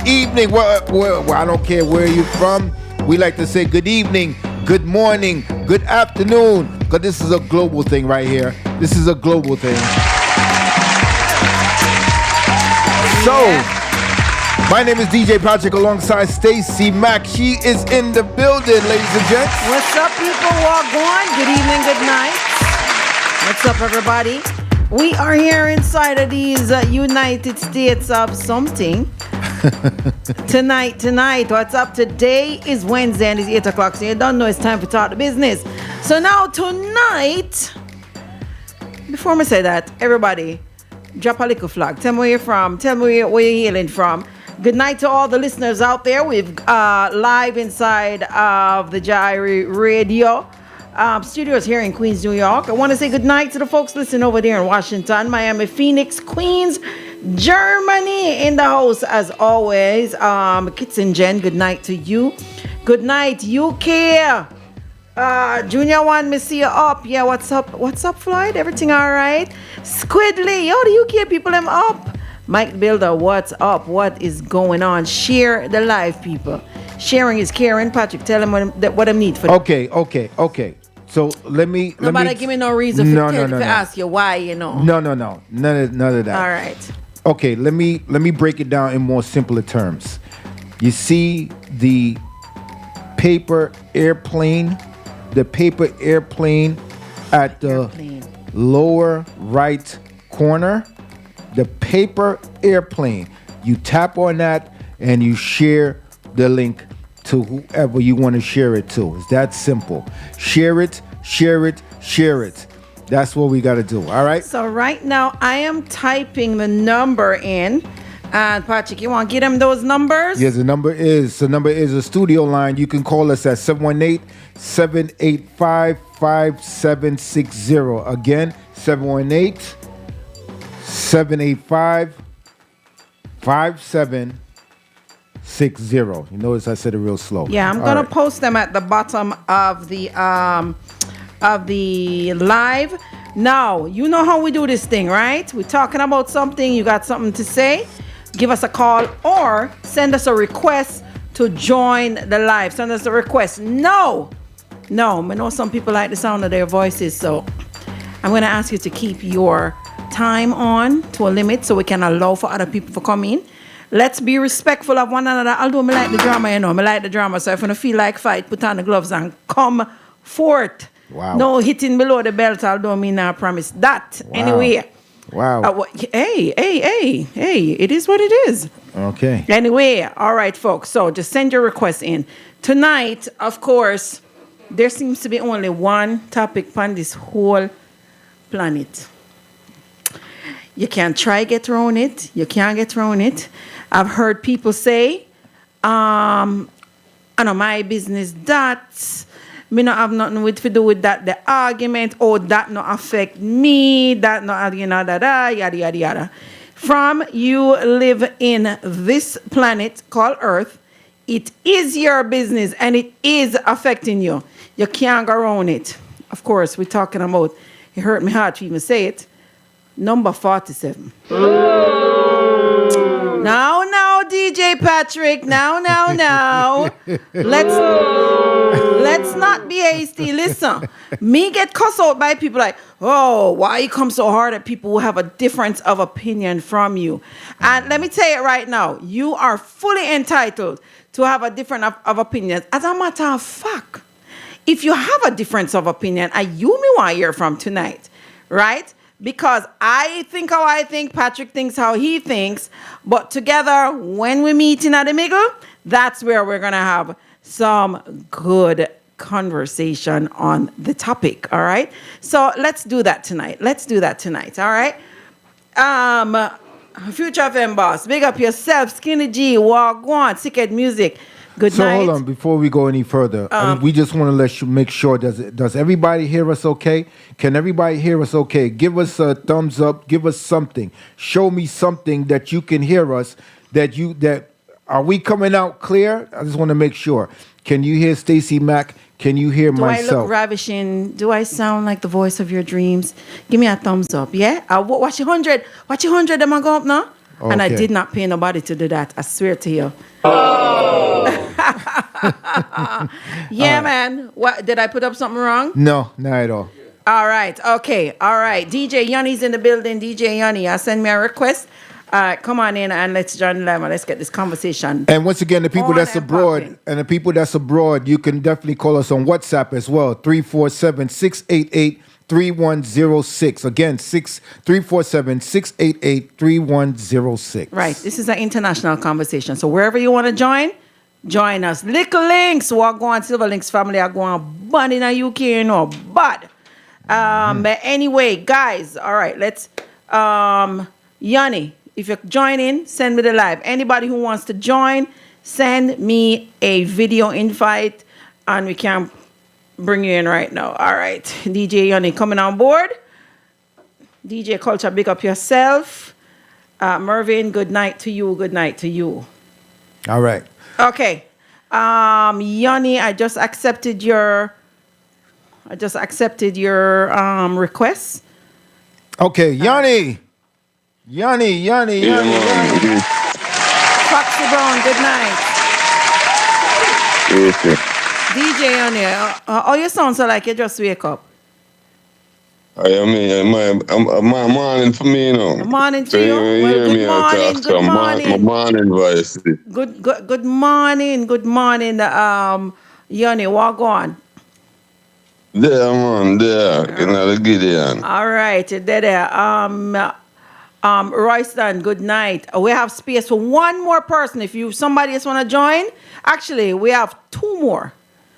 evening. Well, I don't care where you're from. We like to say good evening, good morning, good afternoon, because this is a global thing right here. This is a global thing. So, my name is DJ Patrick alongside Stacy Mack. She is in the building, ladies and gents. What's up, people? Walk on. Good evening, good night. What's up, everybody? We are here inside of these United States of something. Tonight. What's up? Today is Wednesday and it's 8 o'clock, so you don't know it's time to talk the business. So now tonight, before I say that, everybody, drop a little flag. Tell me where you're from. Tell me where you're hailing from. Good night to all the listeners out there. We've live inside of the JAIRiE Radio studios here in Queens, New York. I want to say good night to the folks listening over there in Washington, Miami, Phoenix, Queens, Germany in the house as always. Kits and Jen, good night to you. Good night, UK. Junior One, me see you up. Yeah, what's up? What's up, Floyd? Everything all right? Squidly, yo, the UK people, them up. Mike Builder, what's up? What is going on? Share the live, people. Sharing is caring. Patrick, tell them what I need for. Okay. So let me. Nobody give me no reason to ask you why. You know. No. None of that. All right. Okay, let me break it down in more simpler terms. You see the paper airplane at the lower right corner. The paper airplane. You tap on that and you share the link to whoever you want to share it to. It's that simple. Share it. That's what we got to do. All right. So right now I am typing the number in. And Patrick, you want to give them those numbers? Yes, the number is a studio line. You can call us at 718-785-5760. Again, 718-785-5760. You notice I said it real slow. Yeah, I'm gonna post them at the bottom of the live. Now, you know how we do this thing, right? We're talking about something, you got something to say, give us a call or send us a request to join the live. Send us a request. No, I know some people like the sound of their voices, so I'm going to ask you to keep your time on to a limit so we can allow for other people to come in. Let's be respectful of one another. Although I like the drama, I like the drama, so if you feel like fight, put on the gloves and come forth. Wow. No hitting below the belt, although me not promise that. Wow. Anyway. Wow. Hey, it is what it is. Okay. Anyway, all right, folks. So just send your request in. Tonight, of course, there seems to be only one topic on this whole planet. You can try get around it. You can't get around it. I've heard people say, I know my business that... Me not have nothing to do with that. The argument, that not affect me, that not, yada. From you live in this planet called Earth, it is your business and it is affecting you. You can't go around it. Of course, we're talking about, it hurt me heart to even say it, number 47. Now, DJ Patrick, now. Let's not be hasty. Listen, me get cussed out by people like, oh, why you come so hard at people who have a difference of opinion from you? And let me tell you right now, you are fully entitled to have a different of opinions. As a matter of fact, if you have a difference of opinion, you me want to hear from tonight, right? Because I think how I think, Patrick thinks how he thinks, but together, when we meet in the middle, that's where we're going to have some good conversation on the topic, all right? So let's do that tonight, all right? Future FM boss, big up yourself, Skinny G, walk on, Sickhead Music. Good night. So hold on, before we go any further, we just want to make sure, does everybody hear us okay? Can everybody hear us okay? Give us a thumbs up, give us something. Show me something that you can hear us, are we coming out clear? I just want to make sure. Can you hear Stacy Mack? Can you hear myself? Do I look ravishing? Do I sound like the voice of your dreams? Give me a thumbs up, yeah? Watch your 100. Watch your 100, am I going up now? And I Okay. did not pay nobody to do that. I swear to you. Yeah, man. What did I put up something wrong? No, not at all. All right. Okay. All right. DJ Yanni's in the building. DJ Yanni, send me a request. Come on in and let's join the live and let's get this conversation. And once again, the people On that's and abroad popping. and the people that's abroad, you can definitely call us on WhatsApp as well. 347-688-3106. Again, 347-688-3106. Right. This is an international conversation. So wherever you want to join us. Little links. What go on Silver Links family are going bun in the UK, you know. But but anyway, guys, all right, let's Yanni, if you're joining, send me the live. Anybody who wants to join, send me a video invite and we can bring you in right now. All right. DJ Yanni coming on board. DJ Culture, big up yourself. Mervin, good night to you. Good night to you. All right. Okay. Yanni, I just accepted your request. Okay, Yanni. Yanni. Foxy Brown, good night. DJ Yanni, oh, you sound so like you just wake up. I mean, my morning for me, you know. Morning for you. Well, good morning. Good morning. My morning voice. Good morning. Good morning. Yanni, walk on. There, man, there. You know, the Gideon. All right, there. Royston, good night. We have space for one more person. If somebody else want to join, actually, we have two more.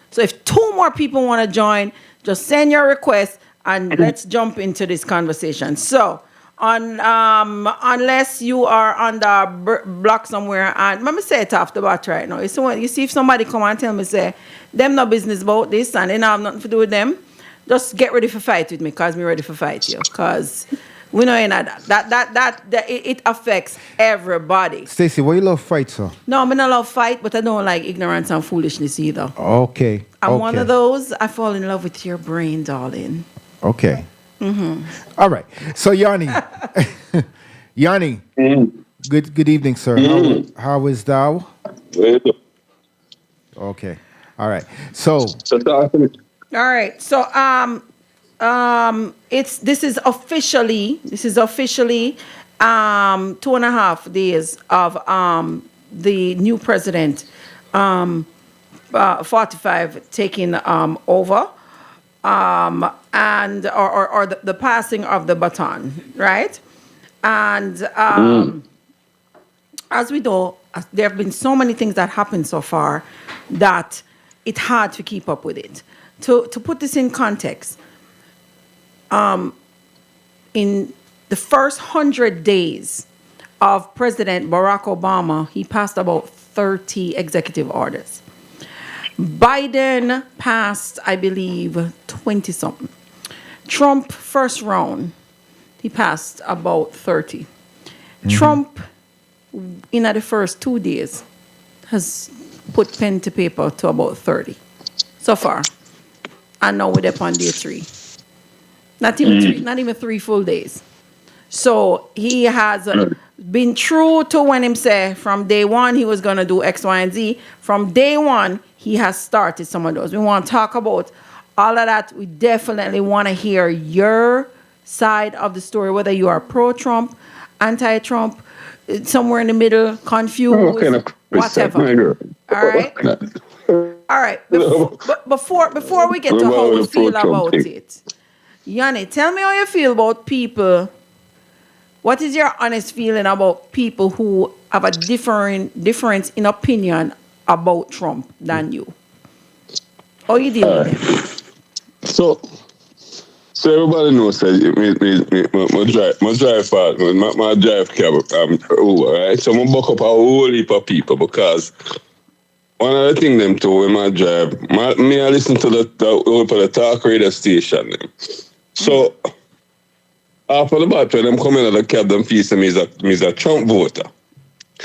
So if two more people want to join, just send your request and let's jump into this conversation. So, unless you are on the block somewhere, and let me say it off the bat right now. You see, if somebody come and tell me, say, them no business about this and they don't have nothing to do with them, just get ready for fight with me, because me ready for fight you. Because we know that it affects everybody. Stacey, why you love fights, sir? No, I don't love fight, but I don't like ignorance and foolishness either. Okay. I'm one of those. I fall in love with your brain, darling. Okay. All right. So Yanni, good evening, sir. How is thou? Okay. All right. So All right. So this is officially 2.5 days of the new president 45 taking over. And the passing of the baton, right? And as we know, there have been so many things that happened so far that it's hard to keep up with it. To put this in context, in the first 100 days of President Barack Obama, he passed about 30 executive orders. Biden passed, I believe, 20-something. Trump, first round, he passed about 30. Trump, in the first 2 days, has put pen to paper to about 30 so far. And now we're up on day 3. Not even 3 full days. So he has been true to when him say from day one he was going to do X, Y, and Z. From day one, he has started some of those. We want to talk about all of that. We definitely want to hear your side of the story, whether you are pro-Trump, anti-Trump, somewhere in the middle, confused, whatever. All right? All right. Before we get to how we feel about it, Yanni, tell me how you feel about people. What is your honest feeling about people who have a difference in opinion about Trump than you? How you deal with them? So everybody knows that my drive part, my drive cab over, right? So I'm buck up a whole heap of people because one of the things them too in my drive, I listen to the talk radio station. So after the battle, them coming out of the cab, them feel me is a Trump voter.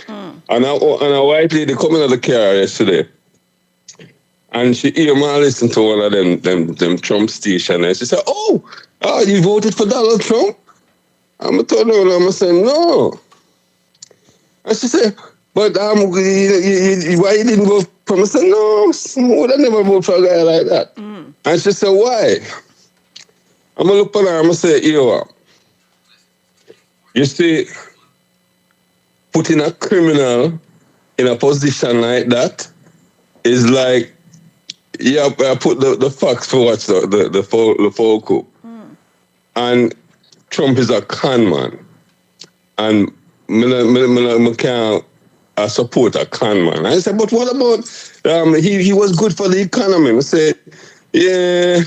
And a white lady coming out of the car yesterday. And she hear me listen to one of them Trump station, and she said, "Oh, you voted for Donald Trump?" I'm telling her, I'm saying, "No, And she said, but why you didn't vote for me? I said, no, I would have never vote for a guy like that. And she said, why? I'm going to look at her and I say, you see, putting a criminal in a position like that is like, I put the facts for watch the focal. And Trump is a con man. And I can't support a con man. I said, but what about, he was good for the economy. I said, yeah,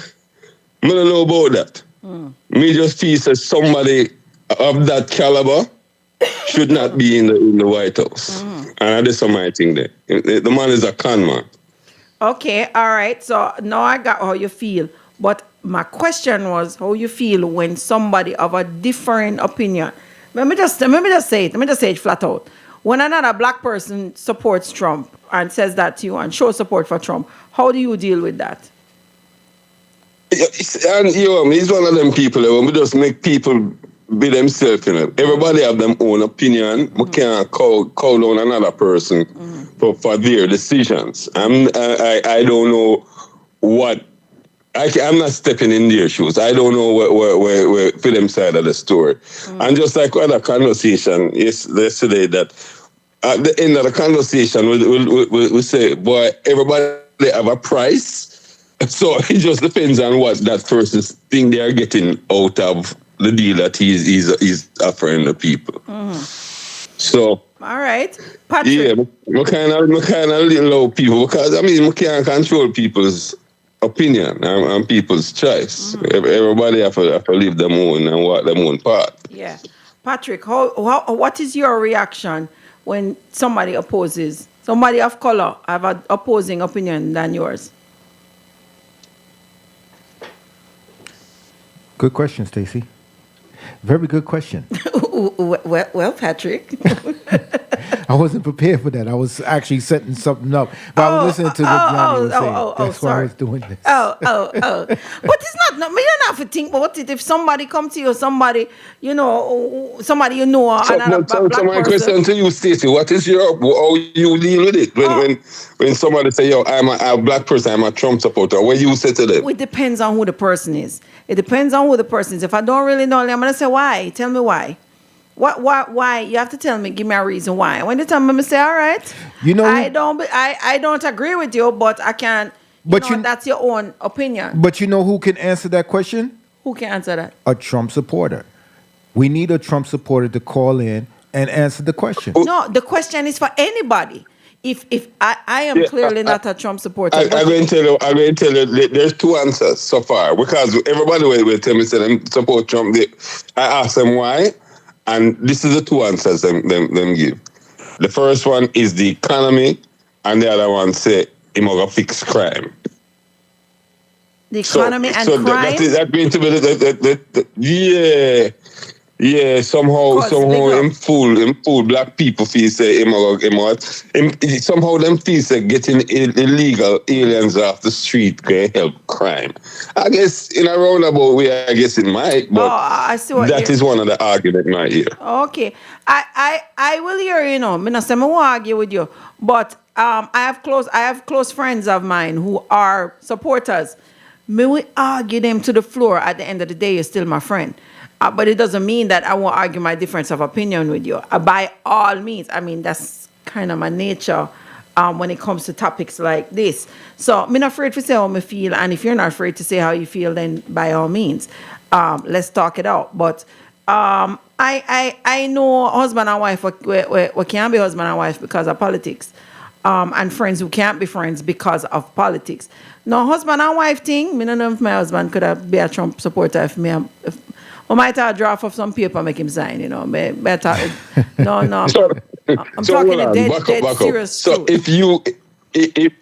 I don't know about that. Me just feel that somebody of that caliber should not be in the White House. And that's my thing there. The man is a con man. Okay, all right. So now I got how you feel. But my question was how you feel when somebody of a different opinion. Let me just say it flat out. When another black person supports Trump and says that to you and shows support for Trump, how do you deal with that? And he's one of them people that when we just make people be themselves, Everybody have their own opinion. We can't call down another person for their decisions. I don't know what. I'm not stepping in their shoes. I don't know where for them side of the story. And just like other conversation yesterday, that at the end of the conversation, we say, boy, everybody have a price. So it just depends on what that person think they are getting out of the deal that he's offering the people. So. All right, Patrick. Yeah, I kind of allow people because I can't control people's opinion and people's choice. Everybody have to live their own and walk their own path. Yeah, Patrick. What is your reaction when somebody of color have an opposing opinion than yours? Good question, Stacey. Very good question. Well, Patrick. I wasn't prepared for that. I was actually setting something up. But I was listening to what Johnny was saying. That's why I was doing this. But it's not, you don't have to think about it. If somebody comes to you, somebody you know, another black so my person. question to you, Stacey, what is how you deal with it? When somebody say, yo, I'm a black person, I'm a Trump supporter, what you say to them? It depends on who the person is. It depends on who the person is. If I don't really know, I'm going to say, why? Tell me why. Why? You have to tell me, give me a reason why. When they tell me, I say, all right. I don't agree with you, but I can't. That's your own opinion. But you know who can answer that question? Who can answer that? A Trump supporter. We need a Trump supporter to call in and answer the question. No, the question is for anybody. If I am clearly not a Trump supporter. I'm going to tell you, there's two answers so far. Because everybody will tell me, say them support Trump. I ask them why, and this is the two answers them give. The first one is the economy, and the other one say, he must fix crime. The economy and crime? That going to be yeah, somehow him fool black people feel say somehow them feel say getting illegal aliens off the street can help crime. I guess in a roundabout way, I guess it might, but I see what that is one of the arguments I hear. Okay. I will hear, I'm not saying I won't argue with you, but I have close friends of mine who are supporters. May we argue them to the floor, at the end of the day, you're still my friend. But it doesn't mean that I won't argue my difference of opinion with you. By all means. That's kind of my nature when it comes to topics like this. So I'm not afraid to say how I feel. And if you're not afraid to say how you feel, then by all means, let's talk it out. But I know husband and wife we can't be husband and wife because of politics. And friends who can't be friends because of politics. No, husband and wife thing, I don't know if my husband could be a Trump supporter I might have a draft of some paper make him sign, Better. No. I'm talking a dead serious. So if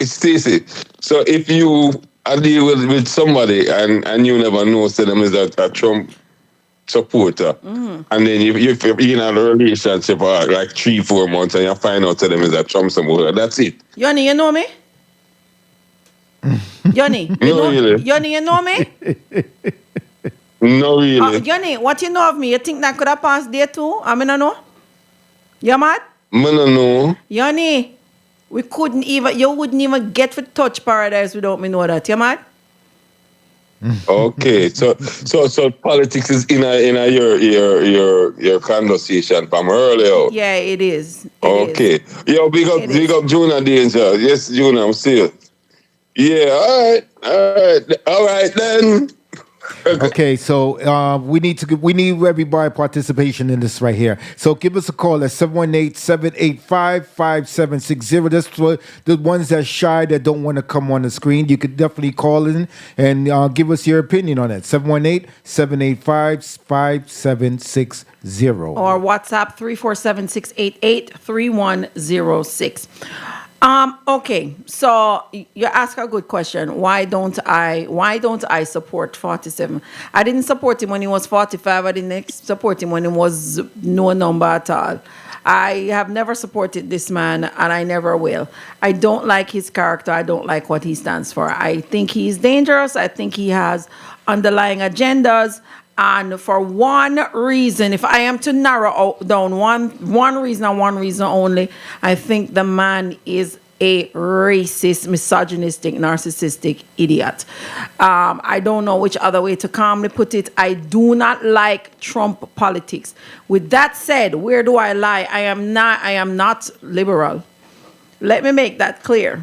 Stacey, so if you deal with somebody and you never know them is a Trump supporter, and then if you're in a relationship for like 3-4 months and you find out them is a Trump supporter, that's it. Yoni, you know me? Yoni, Yoni, you know me? No, really. Yoni, what you know of me? You think that could have passed there too? I mean, I know. You mad? I don't know. Yanni, you wouldn't even get to touch paradise without me know that. You mad? Okay, so politics is in your conversation from earlier. Yeah, it is. Okay. Yo, big up Junior Danger. Yes, Junior, I'm still. Yeah, all right then. Okay, so we need everybody participation in this right here. So give us a call at 718-785-5760. That's for the ones that shy that don't want to come on the screen. You could definitely call in and give us your opinion on it. 718-785-5760. Or WhatsApp 347-688-3106. Okay, so you ask a good question. Why don't I support 47? I didn't support him when he was 45. I didn't support him when he was no number at all. I have never supported this man, and I never will. I don't like his character. I don't like what he stands for. I think he's dangerous. I think he has underlying agendas. And for one reason, if I am to narrow down one reason and one reason only, I think the man is a racist, misogynistic, narcissistic idiot. I don't know which other way to calmly put it. I do not like Trump politics. With that said, where do I lie? I am not liberal. Let me make that clear.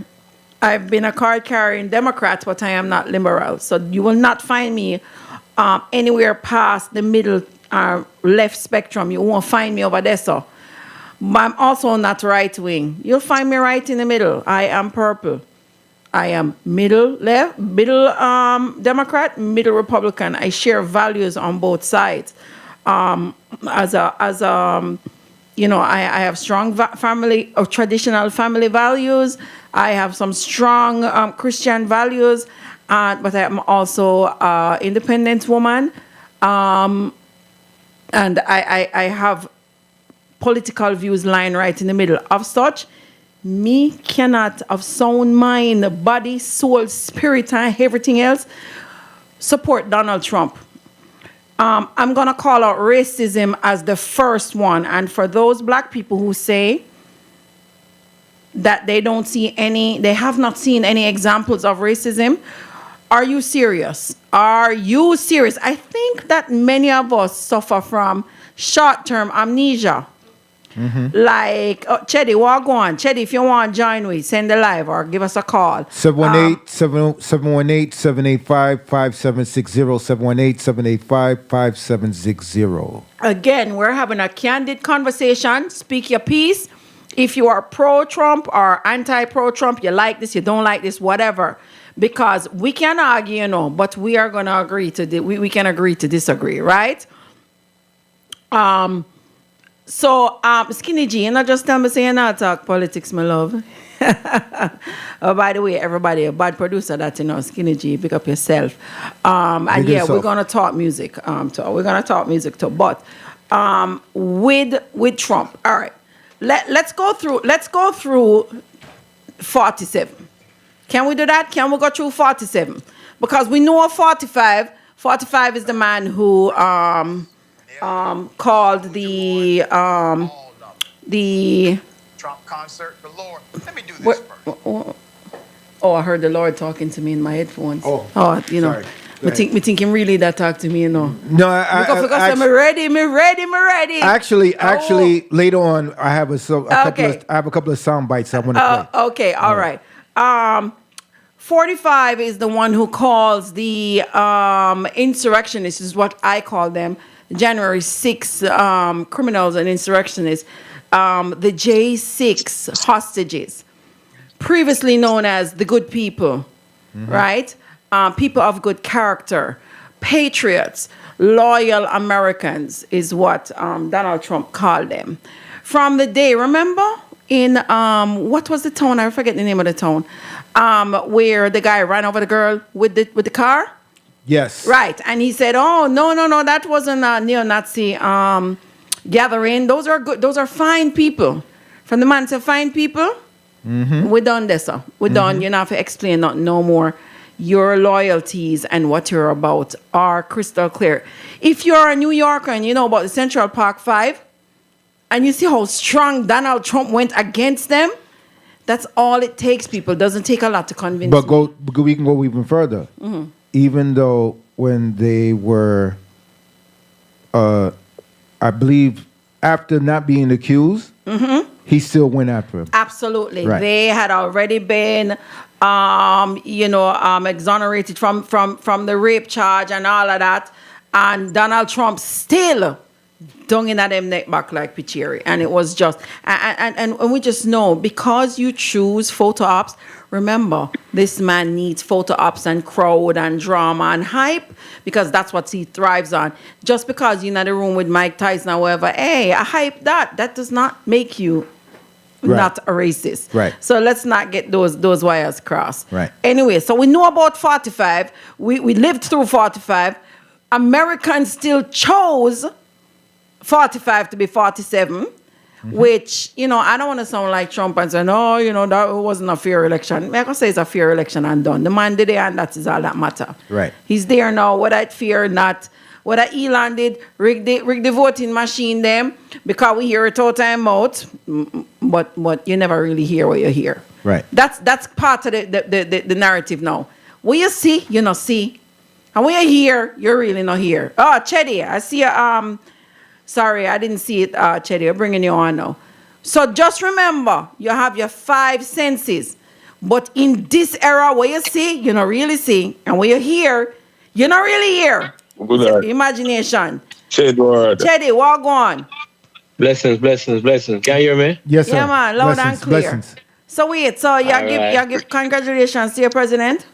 I've been a card-carrying Democrat, but I am not liberal. So you will not find me anywhere past the middle left spectrum. You won't find me over there, so. But I'm also not right-wing. You'll find me right in the middle. I am purple. I am middle left, middle Democrat, middle Republican. I share values on both sides. I have strong family or traditional family values. I have some strong Christian values. But I am also an independent woman, and I have political views lying right in the middle. Of such, me cannot, of sound mind, body, soul, spirit, and everything else, support Donald Trump. I'm going to call out racism as the first one. And for those black people who say that they have not seen any examples of racism, are you serious? Are you serious? I think that many of us suffer from short-term amnesia. Mm-hmm. Like, Chetty, walk on. Chetty, if you want to join me, send a live or give us a call. 718-785-5760, 718-785-5760. Again, we're having a candid conversation. Speak your piece. If you are pro-Trump or anti-pro-Trump, you like this, you don't like this, whatever. Because we can argue, but we are going to agree to we can agree to disagree, right? Skinny G, you not just tell me say you not talk politics, my love. Oh, by the way, everybody, a bad producer that Skinny G, pick up yourself. We're gonna talk music. We're gonna talk music too. But with Trump, all right. Let's go through 47. Can we do that? Can we go through 47? Because we know 45. 45 is the man who called the Trump concert. The Lord. Let me do this first. Oh, I heard the Lord talking to me in my headphones. Sorry. Me thinking really that talk to me, No, I'm ready. Actually, later on, I have a couple of sound bites I want to play. Okay, all right. 45 is the one who calls the insurrectionists, is what I call them, January 6 criminals and insurrectionists, the J6 hostages, previously known as the good people, right? People of good character, patriots, loyal Americans is what Donald Trump called them. From the day, remember, in, what was the town? I forget the name of the town. Where the guy ran over the girl with the car? Yes. Right. And he said, oh, no, that wasn't a neo-Nazi gathering. Those are good. Those are fine people. From the man to fine people, we're done this, sir. We're done. You don't have to explain no more. Your loyalties and what you're about are crystal clear. If you're a New Yorker and you know about the Central Park 5, And you see how strong Donald Trump went against them? That's all it takes, people. It doesn't take a lot to convince But me. we can go even further. Even though when they were, I believe, after not being accused, he still went after him. Absolutely. Right. They had already been, exonerated from the rape charge and all of that. And Donald Trump still dunging at them neck back like Pichiri. And it was just, and we just know, because you choose photo ops, remember, this man needs photo ops and crowd and drama and hype, because that's what he thrives on. Just because you're in the room with Mike Tyson or whatever, hey, I hype that. That does not make you not a racist. Right. So let's not get those wires crossed. Right. Anyway, so we know about 45. We lived through 45. Americans still chose 45 to be 47, which, I don't want to sound like Trump and say, no, that wasn't a fair election. I can say it's a fair election and done. The man did it, and that is all that matter. Right. He's there now, whether it fair or not. Whether Elon did rig the voting machine them, because we hear it all time out, but you never really hear what you hear. Right. That's part of the narrative now. What you see, you not see. And when you hear, you're really not here. Oh, Chetty, I see you. Sorry, I didn't see it, Chetty. I'm bringing you on now. So just remember, you have your 5 senses. But in this era, what you see, you don't really see. And what you hear, you don't really hear. Good Imagination. Edward. Chetty, walk on. Blessings. Can you hear me? Yes, sir. Yeah, man, loud Blessings, and clear. blessings. So wait, so you right. give congratulations to your president?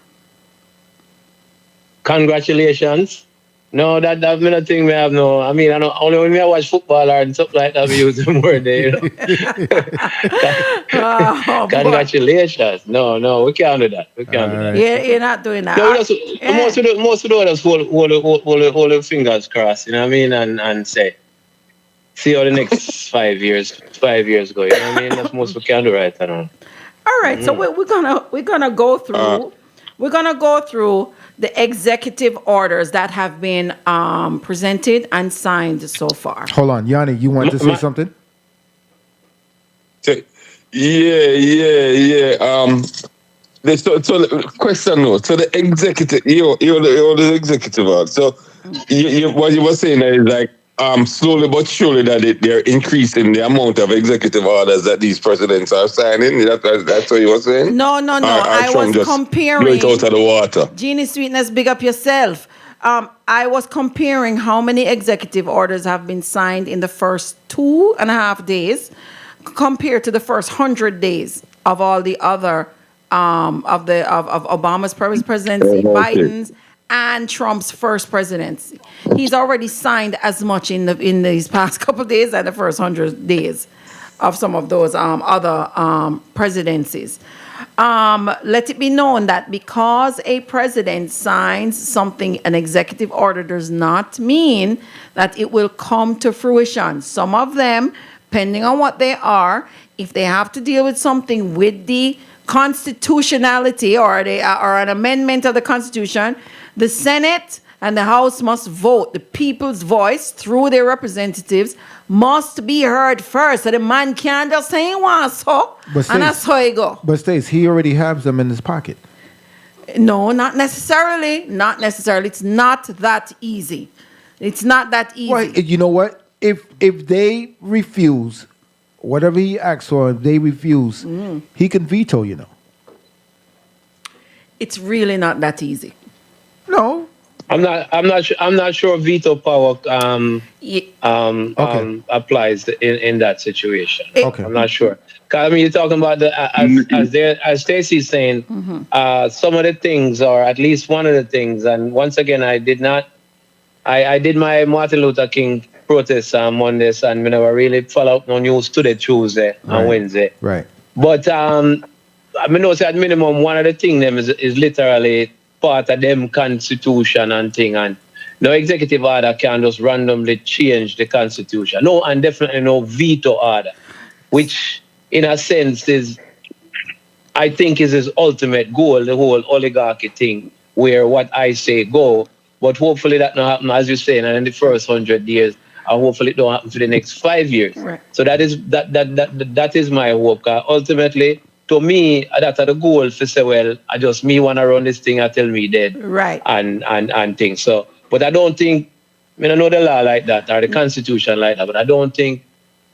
Congratulations. No, that's not thing we have no. I mean, I know only when I watch football or something like that we use the word there, Oh, Congratulations. No, we can't do that. We can't do that. You're not doing that. No, most of the others hold their fingers crossed, you know what I mean, and say, see how the next 5 years go. You know what I mean? That's most we can do right now. All right, so we're gonna go through. We're gonna go through the executive orders that have been presented and signed so far. Hold on, Yanni, you want to say something? Yeah. So question now. So the executive, you're the executive order. So what you were saying is like slowly but surely that they're increasing the amount of executive orders that these presidents are signing. That's what you were saying? No. I was comparing. Blow it out of the water. Genie Sweetness, big up yourself. I was comparing how many executive orders have been signed in the first 2.5 days compared to the first 100 days of all the other of Obama's presidency, Biden's, and Trump's first presidency. He's already signed as much in these past couple of days as the first 100 days of some of those other presidencies. Let it be known that because a president signs something, an executive order does not mean that it will come to fruition. Some of them, depending on what they are, if they have to deal with something with the constitutionality or an amendment of the Constitution, the Senate and the House must vote. The people's voice, through their representatives, must be heard first. So the man can't just say he wants so, and that's how it go. But Stace, he already has them in his pocket. No, not necessarily. Not necessarily. It's not that easy. It's not that easy. Well, you know what? If they refuse, whatever he asks for, if they refuse, he can veto, you know. It's really not that easy. No. I'm not sure veto power applies in that situation. Okay. I'm not sure. 'Cause, I mean, you're talking about as Stacey's saying, some of the things, or at least one of the things. And once again, I did my Martin Luther King protest on Mondays, and we never really follow up no news today, Tuesday and Wednesday. Right. But I know at minimum one of the things them is literally part of them constitution and thing, and no executive order can just randomly change the constitution. No, and definitely no veto order, which in a sense I think is his ultimate goal, the whole oligarchy thing, where what I say go, but hopefully that not happen, as you're saying, and in the first 100 years. and hopefully it don't happen for the next 5 years. Right. So that is my hope. 'Cause ultimately, to me, that's the goal to say, well, I just me want to run this thing until me dead. Right. And things. So, but I don't think, I know the law like that or the constitution like that, but I don't think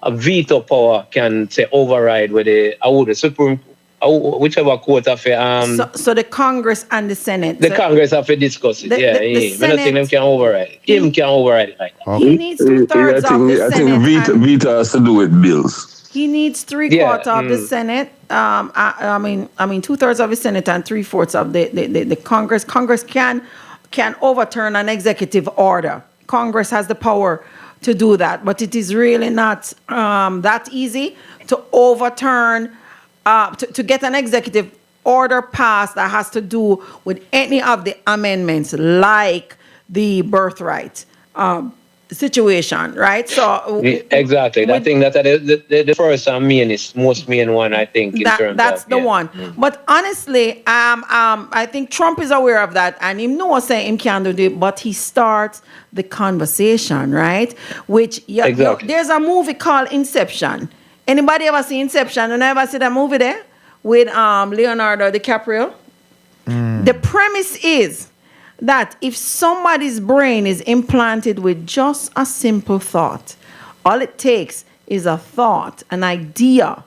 a veto power can say override with the Supreme, whichever court of so the Congress and the Senate. the Congress have to discuss it. The I don't Senate, think them can override it. Him can override it like that. he needs 2/3 of the I Senate. think and veto has to do with bills. he needs 3/4 of the Senate. I mean 2/3 of the Senate and 3/4 of the Congress. Congress can overturn an executive order. Congress has the power to do that, but it is really not that easy to overturn, to get an executive order passed that has to do with any of the amendments, like the birthright situation, right? So Exactly. I think that the first and most main one, I think, in terms that's of, the one. But honestly, I think Trump is aware of that, and him knows saying him can't do it, but he starts the conversation, right? Which Exactly. there's a movie called Inception. Anybody ever see Inception? You ever see that movie there with Leonardo DiCaprio? The premise is that if somebody's brain is implanted with just a simple thought, all it takes is a thought, an idea,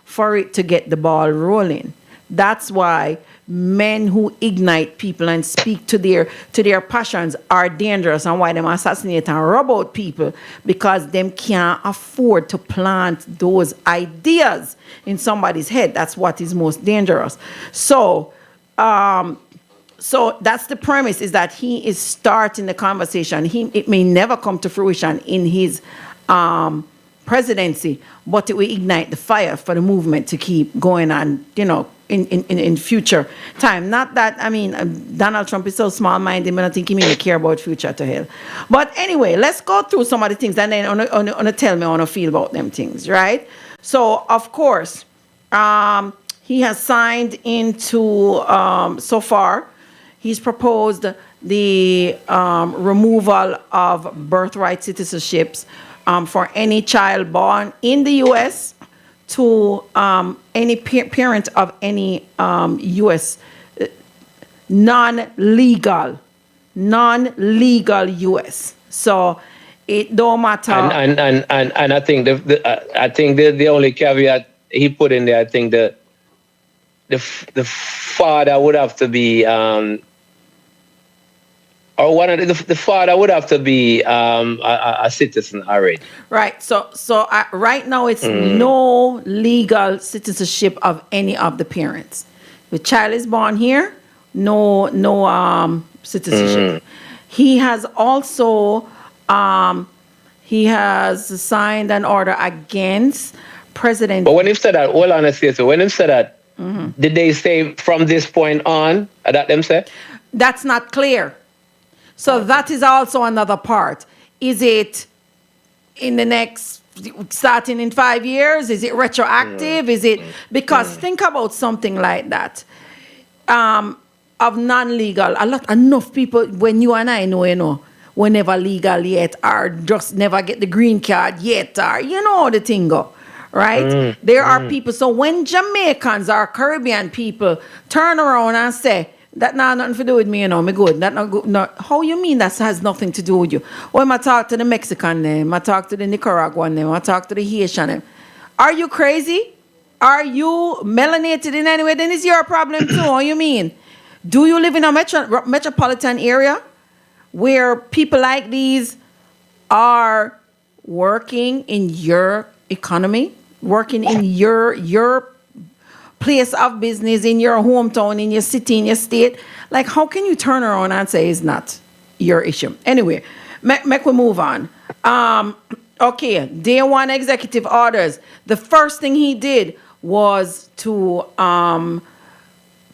for it to get the ball rolling. That's why men who ignite people and speak to their passions are dangerous, and why them assassinate and rob out people, because them can't afford to plant those ideas in somebody's head. That's what is most dangerous. So that's the premise, is that he is starting the conversation. It may never come to fruition in his presidency, but it will ignite the fire for the movement to keep going on, in future time. Not that, Donald Trump is so small-minded, I don't think he may care about future to hell. But anyway, let's go through some of the things, and then on tell me how I feel about them things, right? So, of course, he has signed into, so far, he's proposed the removal of birthright citizenships for any child born in the U.S. to any parent of any U.S. non-legal U.S. So it don't matter. And I think the only caveat he put in there, I think the father would have to be or one of the father would have to be a citizen already. Right. So right now it's no legal citizenship of any of the parents. The child is born here, no citizenship. He has also he has signed an order against President. But when he said that, hold on a second. So when he said that, did they say from this point on that them say? That's not clear. So that is also another part. Is it in the next, starting in 5 years? Is it retroactive? Is it, because think about something like that. Of non-legal, enough people, when you and I know, were never legal yet, or just never get the green card yet, or the thing go. Right? There are people. So when Jamaicans or Caribbean people turn around and say, that nothing to do with me, me good. That not good. No. How you mean that has nothing to do with you? When I talk to the Mexican them, I talk to the Nicaraguan them, I talk to the Haitian them. Are you crazy? Are you melanated in any way? Then it's your problem too. How you mean? Do you live in a metropolitan area where people like these are working in your economy, working in your place of business, in your hometown, in your city, in your state? Like, how can you turn around and say it's not your issue? Anyway, make we move on. Okay, day one executive orders. The first thing he did was to pardon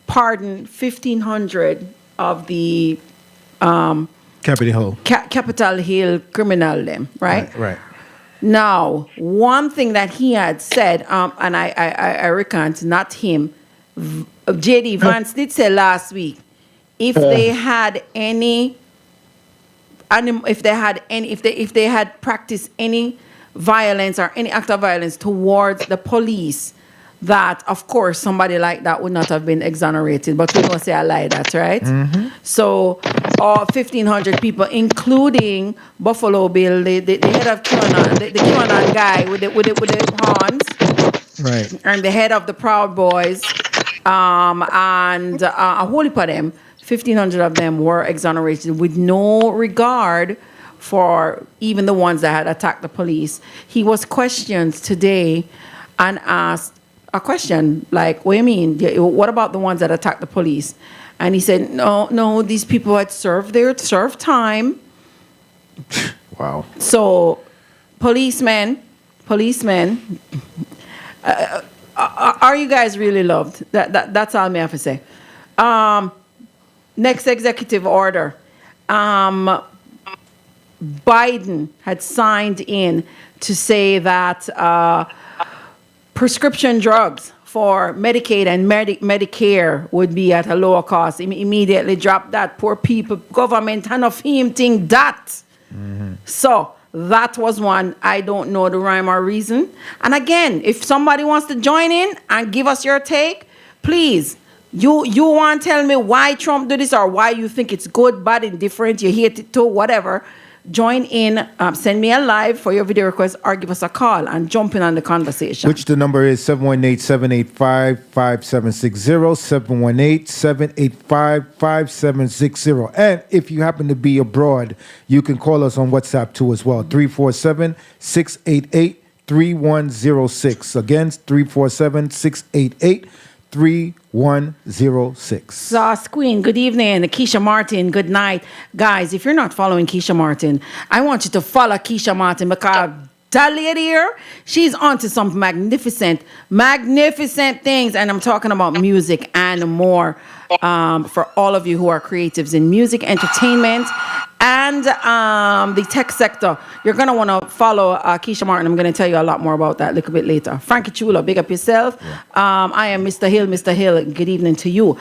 1,500 of the Capitol Hill criminal them, right? Right. Now, one thing that he had said, and I recant, not him, J.D. Vance did say last week, if they had any if they had practiced any violence or any act of violence towards the police, that of course somebody like that would not have been exonerated. But we don't say I lie, that's right. So 1,500 people, including Buffalo Bill, the head of QAnon, the QAnon guy with the horns, Right. and the head of the Proud Boys, and a whole heap of them. 1,500 of them were exonerated with no regard for even the ones that had attacked the police. He was questioned today and asked a question like, what do you mean? What about the ones that attacked the police? And he said, no, these people had served time. Wow. So, policemen, are you guys really loved? That's all I have to say. Next executive order. Biden had signed in to say that prescription drugs for Medicaid and Medicare would be at a lower cost. Immediately drop that. Poor people, government, and of him think that. So that was one. I don't know the rhyme or reason. And again, if somebody wants to join in and give us your take, please. You want to tell me why Trump do this or why you think it's good, bad, indifferent, you hate it too, whatever. Join in, send me a live for your video request or give us a call and jump in on the conversation. Which the number is 718-785-5760, 718-785-5760. And if you happen to be abroad, you can call us on WhatsApp too as well, 347-688-3106. Again, 347-688-3106. Sauce Queen, good evening. Keisha Martin, good night. Guys, if you're not following Keisha Martin, I want you to follow Keisha Martin because that lady here, she's onto some magnificent things. And I'm talking about music and more for all of you who are creatives in music, entertainment, and the tech sector. You're going to want to follow Keisha Martin. I'm going to tell you a lot more about that a little bit later. Frankie Chula, big up yourself. Yeah. I am Mr. Hill. Mr. Hill, good evening to you.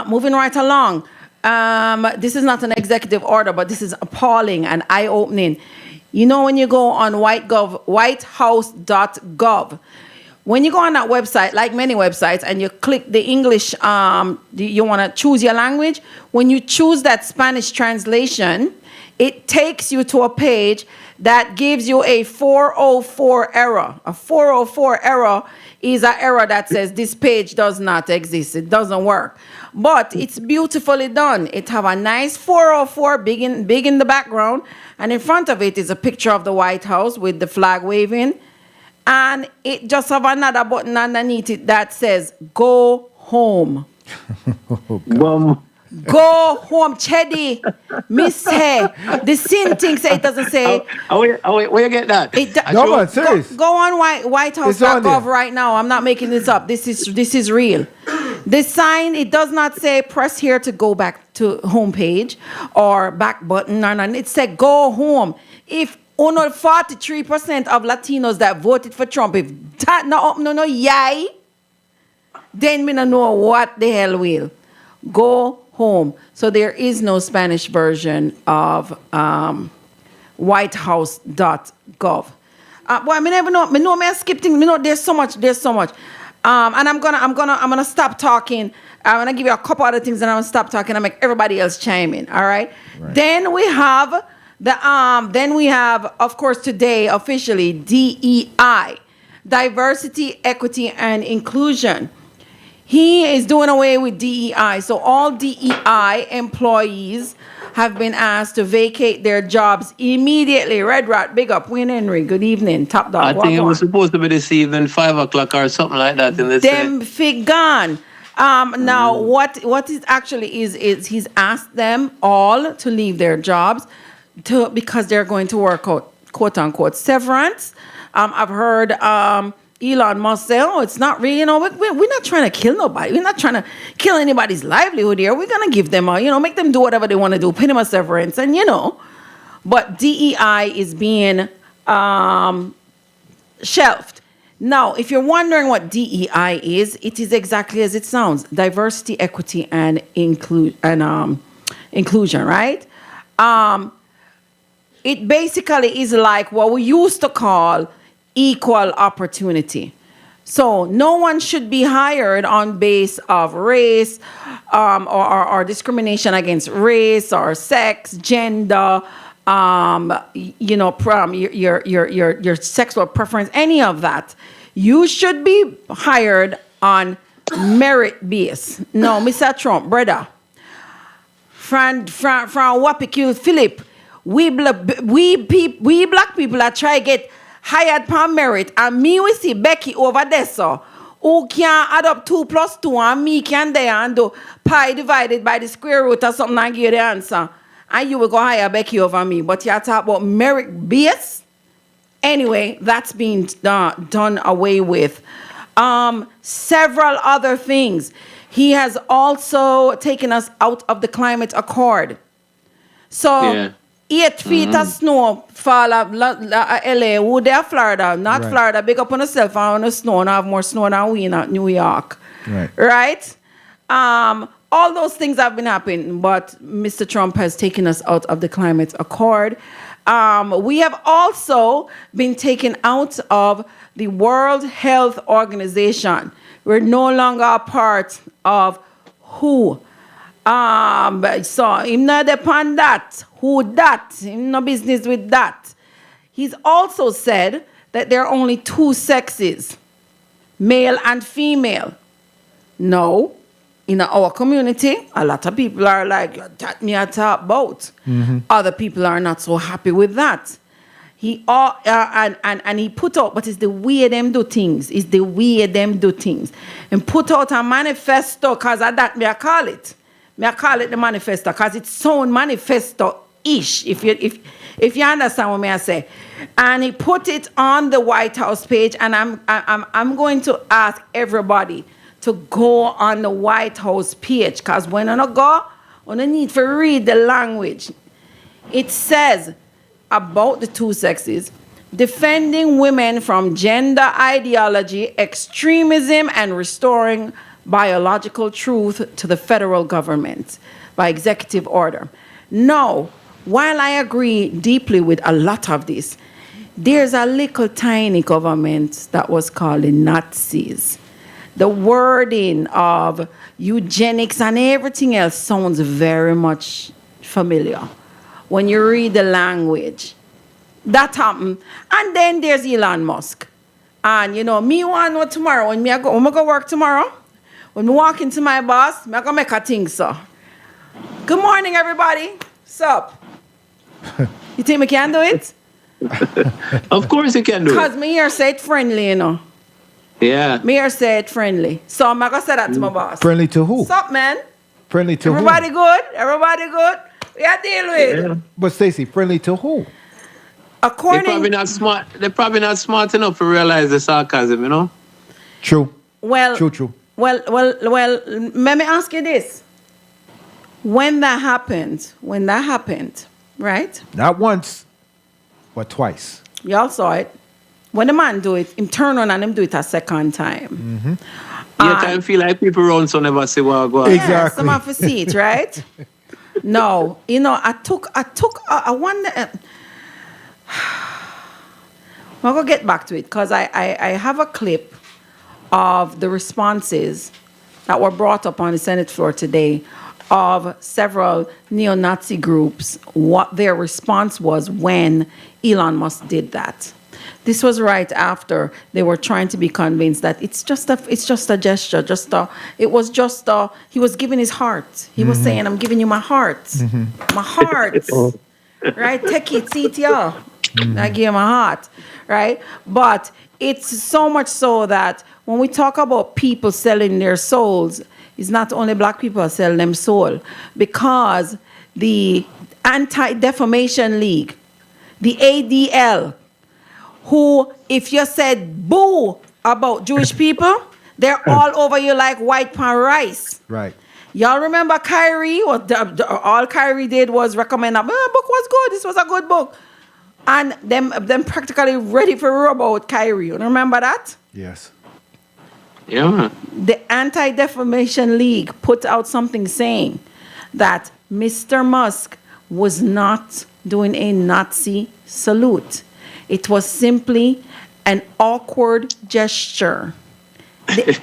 Moving right along. This is not an executive order, but this is appalling and eye-opening. You know when you go on whitehouse.gov, when you go on that website, like many websites, and you click the English, you want to choose your language. When you choose that Spanish translation, it takes you to a page that gives you a 404 error. A 404 error is an error that says this page does not exist. It doesn't work. But it's beautifully done. It have a nice 404 big in the background, and in front of it is a picture of the White House with the flag waving. And it just have another button underneath it that says, go home. Go home, Cheddy. Miss Hey. The sin thing say it doesn't say. Where you get that? No, man, serious. Go on whitehouse.gov right now. I'm not making this up. This is real. The sign, it does not say press here to go back to homepage or back button or nothing. It said go home. If only 43% of Latinos that voted for Trump, if that no yay, then me no know what the hell will. Go home. So there is no Spanish version of whitehouse.gov. Well, I never know. Me I skip things. Me know there's so much. And I'm gonna stop talking. I'm gonna give you a couple other things, and I'm gonna stop talking and make everybody else chime in. All right. Then we have of course today officially DEI, diversity, equity, and inclusion. He is doing away with DEI. So all DEI employees have been asked to vacate their jobs immediately. Red Rat, big up. Wayne Henry, good evening. Top dog. I think it was supposed to be this evening, 5 o'clock or something like that. Them fig gone. Now, what it actually is he's asked them all to leave their jobs because they're going to work out, quote unquote, severance. I've heard Elon Musk say, it's not really, we're not trying to kill nobody. We're not trying to kill anybody's livelihood here. We're going to give them make them do whatever they want to do, pay them a severance, and but DEI is being shelved. Now, if you're wondering what DEI is, it is exactly as it sounds: diversity, equity, and inclusion. Right? it basically is like what we used to call equal opportunity. So no one should be hired on base of race, or discrimination against race or sex, gender, your sexual preference, any of that. You should be hired on merit base. No, Mr. Trump, brother. From Wapikil Philip, we black people that try to get hired per merit, and me we see Becky over there, so who can add up 2 plus 2, and me can there and do pi divided by the square root or something and give you the answer. And you will go hire Becky over me. But you talk about merit base. Anyway, that's being done away with. Several other things. He has also taken us out of the climate accord. So 8 feet of snow fall of LA, would they Florida, not Florida. Big up on yourself on the snow and have more snow than we in New York. Right? All those things have been happening, but Mr. Trump has taken us out of the climate accord. We have also been taken out of the World Health Organization. We're no longer a part of WHO. So him not depend that. Who that? Him no business with that. He's also said that there are only 2 sexes, male and female. No. In our community, a lot of people are like, that me I talk about. Other people are not so happy with that. And he put out, but it's the way them do things. It's the way them do things. And put out a manifesto, because of that me I call it. Me I call it the manifesto, because it's sound manifesto-ish, if you understand what me I say. And he put it on the White House page, and I'm going to ask everybody to go on the White House page, because when I go, I need to read the language. It says about the 2 sexes, defending women from gender ideology, extremism, and restoring biological truth to the federal government by executive order. Now, while I agree deeply with a lot of this, there's a little tiny government that was called the Nazis. The wording of eugenics and everything else sounds very much familiar when you read the language. That happened. And then there's Elon Musk. And me want to know tomorrow, when I go work tomorrow, when I walk into my boss, I'm going to make a thing, so. Good morning, everybody. Sup? You think I can do it? Of course you can do it. Because me here say it friendly, Yeah. Me here say it friendly. So I'm going to say that to my boss. Friendly to who? Sup, man? Friendly to Everybody who? good? Everybody good? We are deal with. Yeah. But Stacey, friendly to who? According... They're probably not smart enough to realize the sarcasm, True. Well, True. Well, let me ask you this. When that happened, right? Not once, but twice. Y'all saw it. When the man do it, him turn on and him do it a second time. You can feel like people around so never say what go on. Exactly. Yeah, some have to see it, right? No, I wonder. I'm going to get back to it because I have a clip of the responses that were brought up on the Senate floor today of several neo-Nazi groups, what their response was when Elon Musk did that. This was right after they were trying to be convinced that it's just a gesture, he was giving his heart. He was saying, I'm giving you my heart. My heart. Right? Take it, see it, yeah. I give you my heart. Right? But it's so much so that when we talk about people selling their souls, it's not only black people selling them soul, because the Anti-Defamation League, the ADL, who, if you said boo about Jewish people, they're all over you like white pan rice. Right. Y'all remember Kyrie? All Kyrie did was recommend a book was good. This was a good book. And them practically ready for rub out Kyrie. You remember that? Yes. Yeah. The Anti-Defamation League put out something saying that Mr. Musk was not doing a Nazi salute. It was simply an awkward gesture.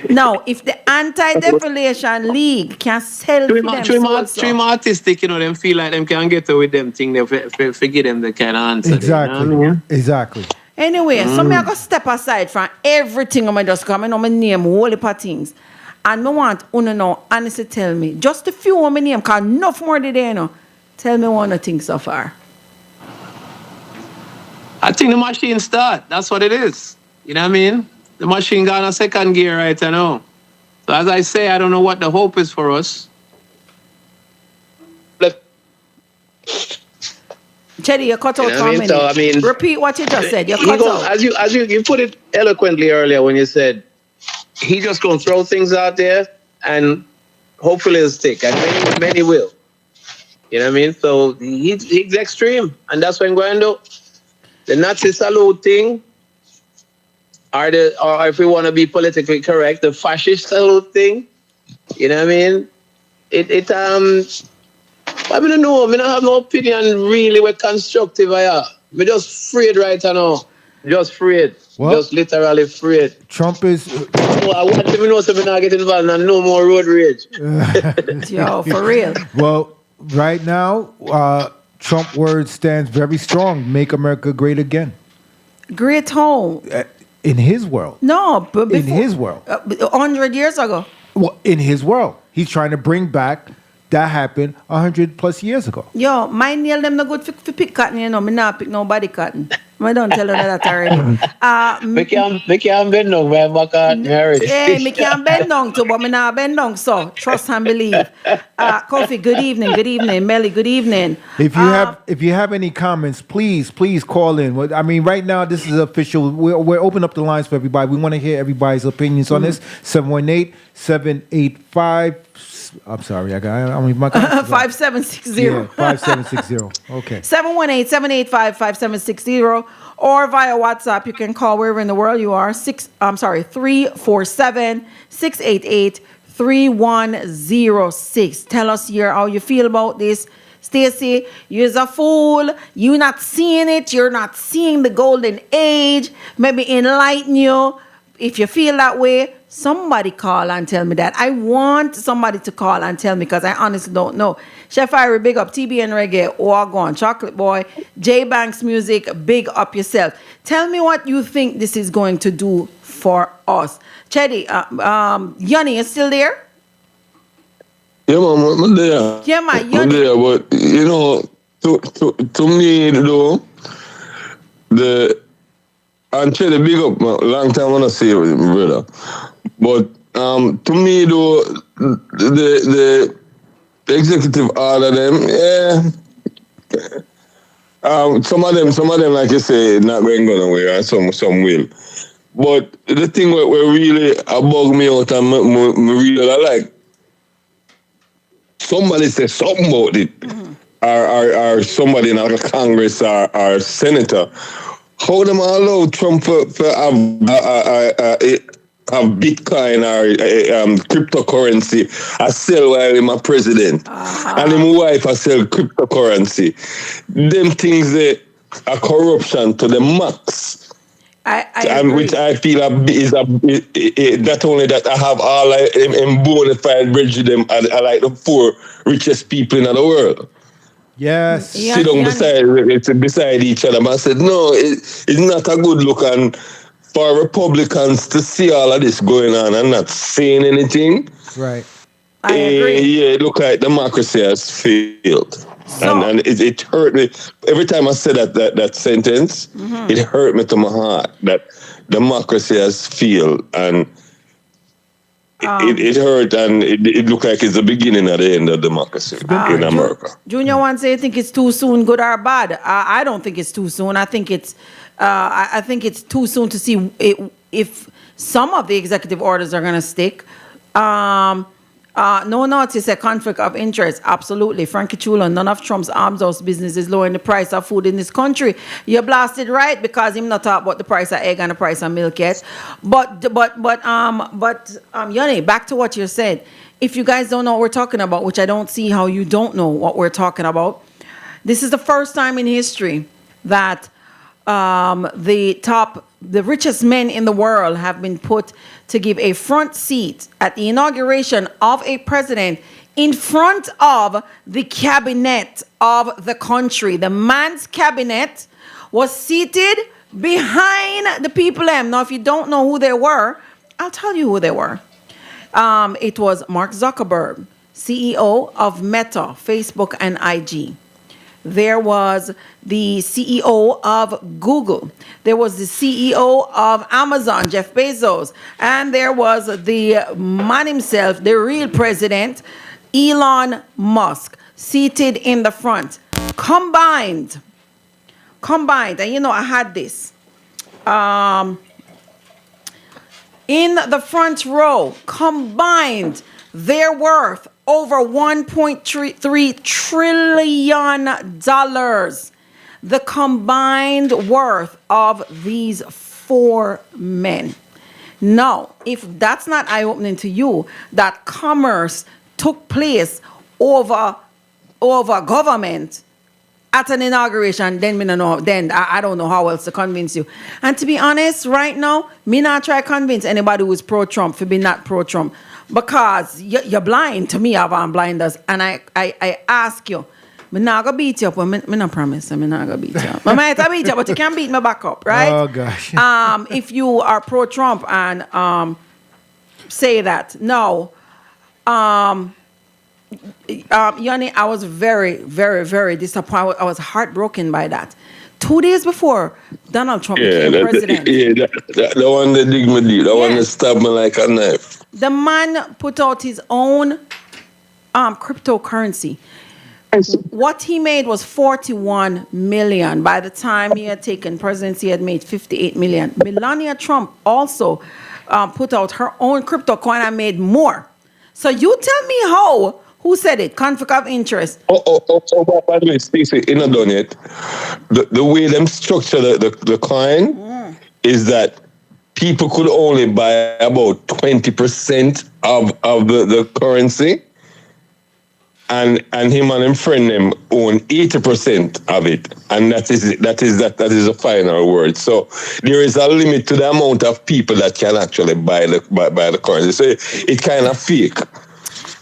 Now, if the Anti-Defamation League can sell for them Stream artistic, them feel like them can get away with them thing, they forget them the kind of answer. Exactly. Exactly. Anyway, so me I go step aside from everything I'm just coming on my name, whole heap of things. And me want uno know, honestly tell me, just a few on my name, cause enough more than they know. Tell me one of things so far. I think the machine start. That's what it is. You know what I mean? The machine got a second gear right now. So as I say, I don't know what the hope is for us. Chetty, you cut out for a minute. So, repeat what you just said. You cut out. As you put it eloquently earlier when you said he just gonna throw things out there and hopefully it'll stick, and many will. You know what I mean? So he's extreme, and that's what I'm going to do. The Nazi salute thing, or if we want to be politically correct, the fascist salute thing. You know what I mean? I don't know. I don't have no opinion really what constructive I are. I'm just afraid right now. Just afraid. Well, just literally afraid. Trump is... I want to know so we not get involved and no more road rage. Yo, for real. Well, right now, Trump word stands very strong. Make America great again. Great home. In his world. No, but before, in his world. 100 years ago. Well, in his world. He's trying to bring back that happened 100 plus years ago. Yo, my nail them no good for pick cotton, Me not pick nobody cotton. I don't tell you that already. Me can't bend down by back on marriage. Yeah, me can't bend down too, but me not bend down. So trust and believe. Kofi, good evening. Melly, good evening. If you have any comments, please call in. I mean, right now this is official. We're opening up the lines for everybody. We want to hear everybody's opinions on this. 718-785. I'm sorry, I'm my 5760. Yeah, 5760. Okay. 718-785-5760 or via WhatsApp. You can call wherever in the world you are. 347-688-3106. Tell us here how you feel about this. Stacey, you're a fool. You're not seeing it. You're not seeing the golden age. Maybe enlighten you. If you feel that way, somebody call and tell me that. I want somebody to call and tell me because I honestly don't know. Chef Irie, big up. TBN Reggae, Oregon, Chocolate Boy, J Banks Music, big up yourself. Tell me what you think this is going to do for us. Chetty, Yanni, you still there? Yeah, man, I'm there. Yeah, man, I'm there, but, to me, though, and Chetty, big up, man. Long time I want to say it with my brother. But to me, though, the executive order some of them, like you say, not going away, and some will. But the thing where really bug me out and me really like, somebody say something about it, or somebody in our Congress or senator. How them allow Trump to have Bitcoin or cryptocurrency I sell while I'm a president, and my wife I sell cryptocurrency. Them things are corruption to the max. I agree. which I feel is not only that I have all in bona fide bridge them are like the four richest people in the world. Yes. Sit down beside each other. I said, no, it's not a good look and for Republicans to see all of this going on and not saying anything. Right. I agree. Yeah, it look like democracy has failed. So, and it hurt me. Every time I said that sentence, it hurt me to my heart that democracy has failed. And it hurt, and it looked like it's the beginning of the end of democracy in America. Junior wants to say, you think it's too soon, good or bad? I don't think it's too soon. I think it's too soon to see if some of the executive orders are going to stick. No, it's a conflict of interest. Absolutely. Frankie Chulo, none of Trump's arms house business is lowering the price of food in this country. You're blasted right because him not talk about the price of egg and the price of milk yet. But Yanni, back to what you said. If you guys don't know what we're talking about, which I don't see how you don't know what we're talking about, This is the first time in history that the richest men in the world have been put to give a front seat at the inauguration of a president in front of the cabinet of the country. The man's cabinet was seated behind the people. Now, if you don't know who they were, I'll tell you who they were. It was Mark Zuckerberg, CEO of Meta, Facebook, and IG. There was the CEO of Google. There was the CEO of Amazon, Jeff Bezos. And there was the man himself, the real president, Elon Musk, seated in the front. Combined, and you know, I had this. In the front row, combined, they're worth over $1.3 trillion. The combined worth of these four men. Now, if that's not eye-opening to you, that commerce took place over government at an inauguration, then I don't know how else to convince you. And to be honest, right now, me not try to convince anybody who's pro-Trump to be not pro-Trump. Because you're blind to me, I'm blinders. And I ask you, I'm not going to beat you up. I'm not promise. I'm not going to beat you up. I might beat you, but you can't beat me back up, right? Oh, gosh. If you are pro-Trump and say that. No. Yanni, I was very, very, very disappointed. I was heartbroken by that. 2 days before Donald Trump became president. The one that dig me deep. The one that stabbed me like a knife. The man put out his own cryptocurrency. What he made was 41 million. By the time he had taken presidency, he had made 58 million. Melania Trump also put out her own crypto coin and made more. So you tell me how. Who said it? Conflict of interest. By the way, Stacey, you're not done yet. The way them structure the coin is that people could only buy about 20% of the currency, and him and him friend them own 80% of it, and that is the final word. So there is a limit to the amount of people that can actually buy the currency. So it kind of fake.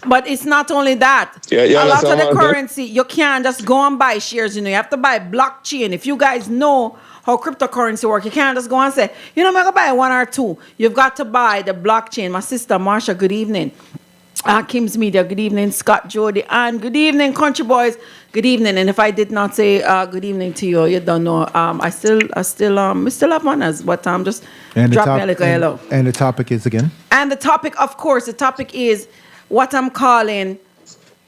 But it's not only that. A lot of the currency, you can't just go and buy shares. You know, you have to buy blockchain. If you guys know how cryptocurrency works, you can't just go and say, you know, I'm going to buy one or two. You've got to buy the blockchain. My sister, Marsha, good evening. Kim's Media, good evening. Scott, Jody, and good evening, Country Boys. Good evening. And if I did not say good evening to you, you don't know. I still have manners, but just drop me a little hello. And the topic is again? And the topic, of course, the topic is what I'm calling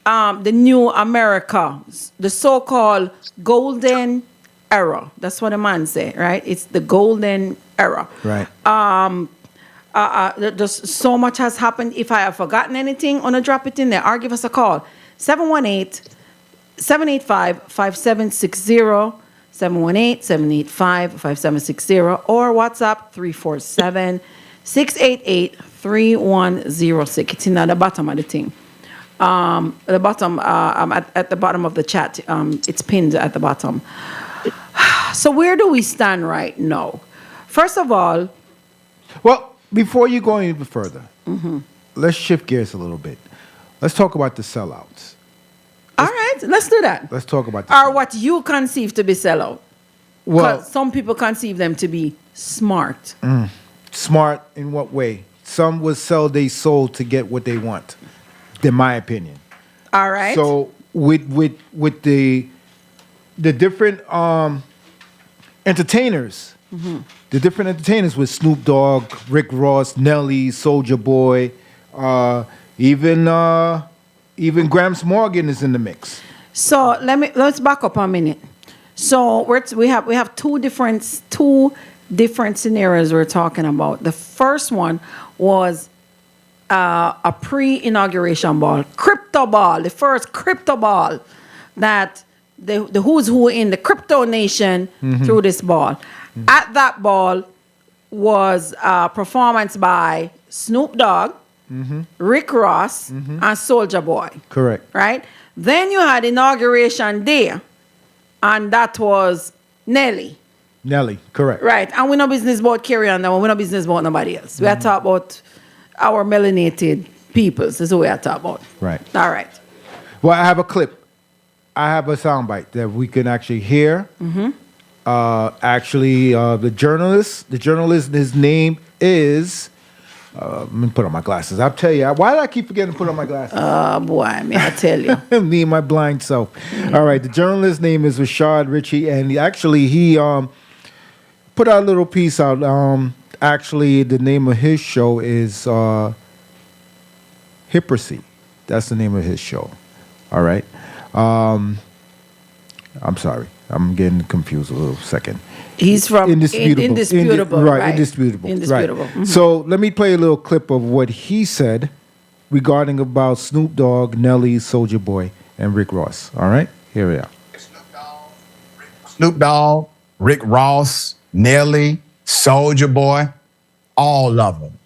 the new America, the so-called golden era. That's what a man say, right? It's the golden era. Right. There's so much has happened. If I have forgotten anything, want to drop it in there, or give us a call. 718-785-5760, 718-785-5760, or WhatsApp 347-688-3106. It's in at the bottom of the thing. At the bottom, at the bottom of the chat, it's pinned at the bottom. So where do we stand right now? First of all, well, before you go any further, let's shift gears a little bit. Let's talk about the sellouts. All right, let's do that. Let's talk about or what you conceive to be sellout. Well, some people conceive them to be smart. Smart in what way? Some will sell their soul to get what they want, in my opinion. All right. So with the different entertainers, the different entertainers with Snoop Dogg, Rick Ross, Nelly, Soulja Boy, even Gramps Morgan is in the mix. So let's back up a minute. So we have two different scenarios we're talking about. The first one was a pre-inauguration ball, crypto ball, the first crypto ball that the who's who in the crypto nation threw this ball. At that ball was a performance by Snoop Dogg, Rick Ross, and Soulja Boy. Correct. Right? Then you had inauguration day, and that was Nelly. Nelly, correct. Right. And we no business about carry on that one. We no business about nobody else. We are talking about our melanated peoples. This is what we are talking about. Right. All right. Well, I have a clip. I have a soundbite that we can actually hear. The journalist, his name is, let me put on my glasses. I'll tell you, why did I keep forgetting to put on my glasses? Boy, may I tell you. Me and my blind self. All right, the journalist's name is Rashad Ritchie, and he put out a little piece out. Actually, the name of his show is Hypocrisy. That's the name of his show. All right. I'm sorry. I'm getting confused a little second. He's from Indisputable. Right, Indisputable. Indisputable. Right. So let me play a little clip of what he said regarding about Snoop Dogg, Nelly, Soulja Boy, and Rick Ross. All right? Here we are. Snoop Dogg, Rick Ross, Nelly, Soulja Boy, all of them.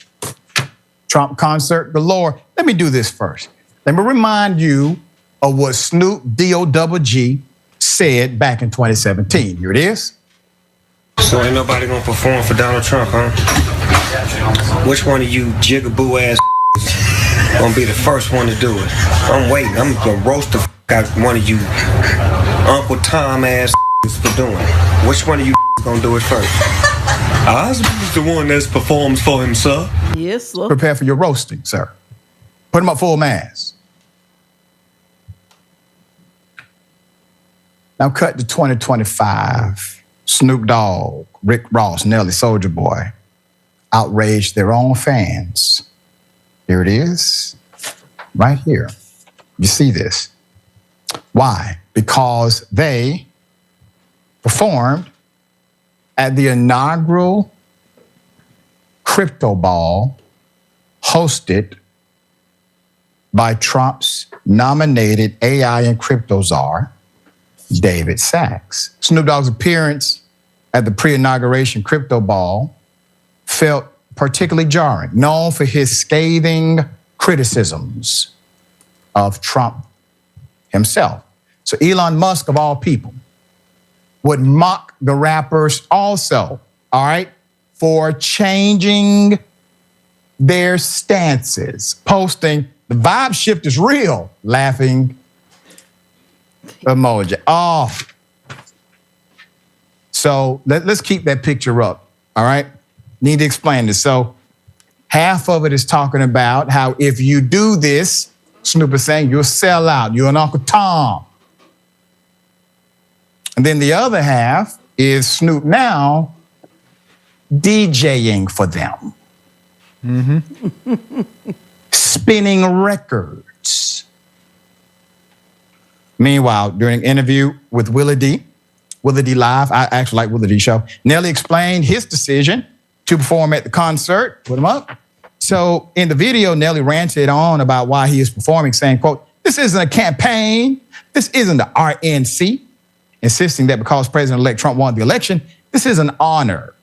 Trump concert galore. Let me do this first. Let me remind you of what Snoop D-O-double-G said back in 2017. Here it is. So ain't nobody gonna perform for Donald Trump, huh? Which one of you jigaboo ass gonna be the first one to do it? I'm waiting. I'm gonna roast the out one of you Uncle Tom ass for doing it. Which one of you gonna do it first? I was the one that performs for himself. Yes, look. Prepare for your roasting, sir. Put him up full mass. Now cut to 2025. Snoop Dogg, Rick Ross, Nelly, Soulja Boy outraged their own fans. Here it is, right here. You see this. Why? Because they performed at the inaugural crypto ball hosted by Trump's nominated AI and crypto czar, David Sachs. Snoop Dogg's appearance at the pre-inauguration crypto ball felt particularly jarring, known for his scathing criticisms of Trump himself. So Elon Musk, of all people, would mock the rappers also, all right, for changing their stances, posting, "The vibe shift is real," laughing emoji. Oh. So let's keep that picture up, all right? Need to explain this. So half of it is talking about how if you do this, Snoop is saying, you'll sell out. You're an Uncle Tom. And then the other half is Snoop now DJing for them. Spinning records. Meanwhile, during an interview with Willie D Live, I actually like Willie D show, Nelly explained his decision to perform at the concert. Put him up. So in the video, Nelly ranted on about why he is performing, saying, quote, "This isn't a campaign. This isn't the RNC," insisting that because President-elect Trump won the election, this is an honor.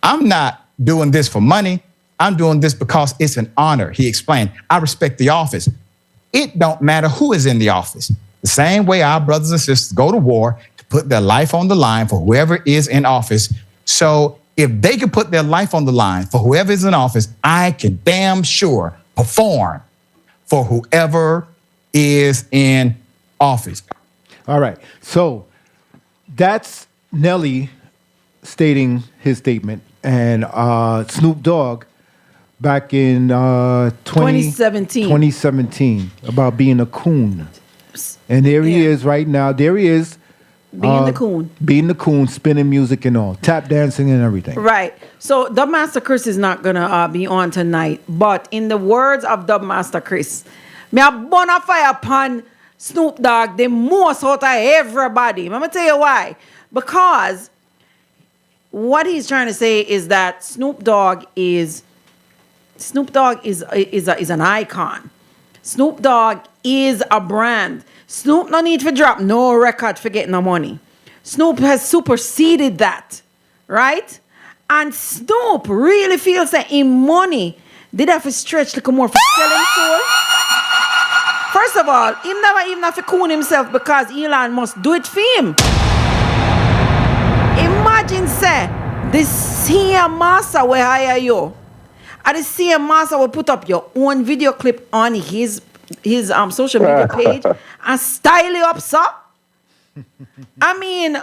"I'm not doing this for money. I'm doing this because it's an honor," he explained. "I respect the office. It don't matter who is in the office. The same way our brothers and sisters go to war to put their life on the line for whoever is in office. So if they can put their life on the line for whoever is in office, I can damn sure perform for whoever is in office." All right. So that's Nelly stating his statement, and Snoop Dogg back in 2017 about being a coon. And there he is right now. There he is. Being the coon. Being the coon, spinning music and all. Tap dancing and everything. Right. So Dubmaster Chris is not going to be on tonight. But in the words of Dubmaster Chris, me a bona fire upon Snoop Dogg the most out of everybody. I'm going to tell you why. Because what he's trying to say is that Snoop Dogg is an icon. Snoop Dogg is a brand. Snoop no need to drop no record for getting no money. Snoop has superseded that, right? And Snoop really feels that in money, did have to stretch like more for selling soul. First of all, he never even have to coon himself because Elon must do it for him. Imagine, say, the same master will hire you. And the same master will put up your own video clip on his social media page and style you up, sir. I mean,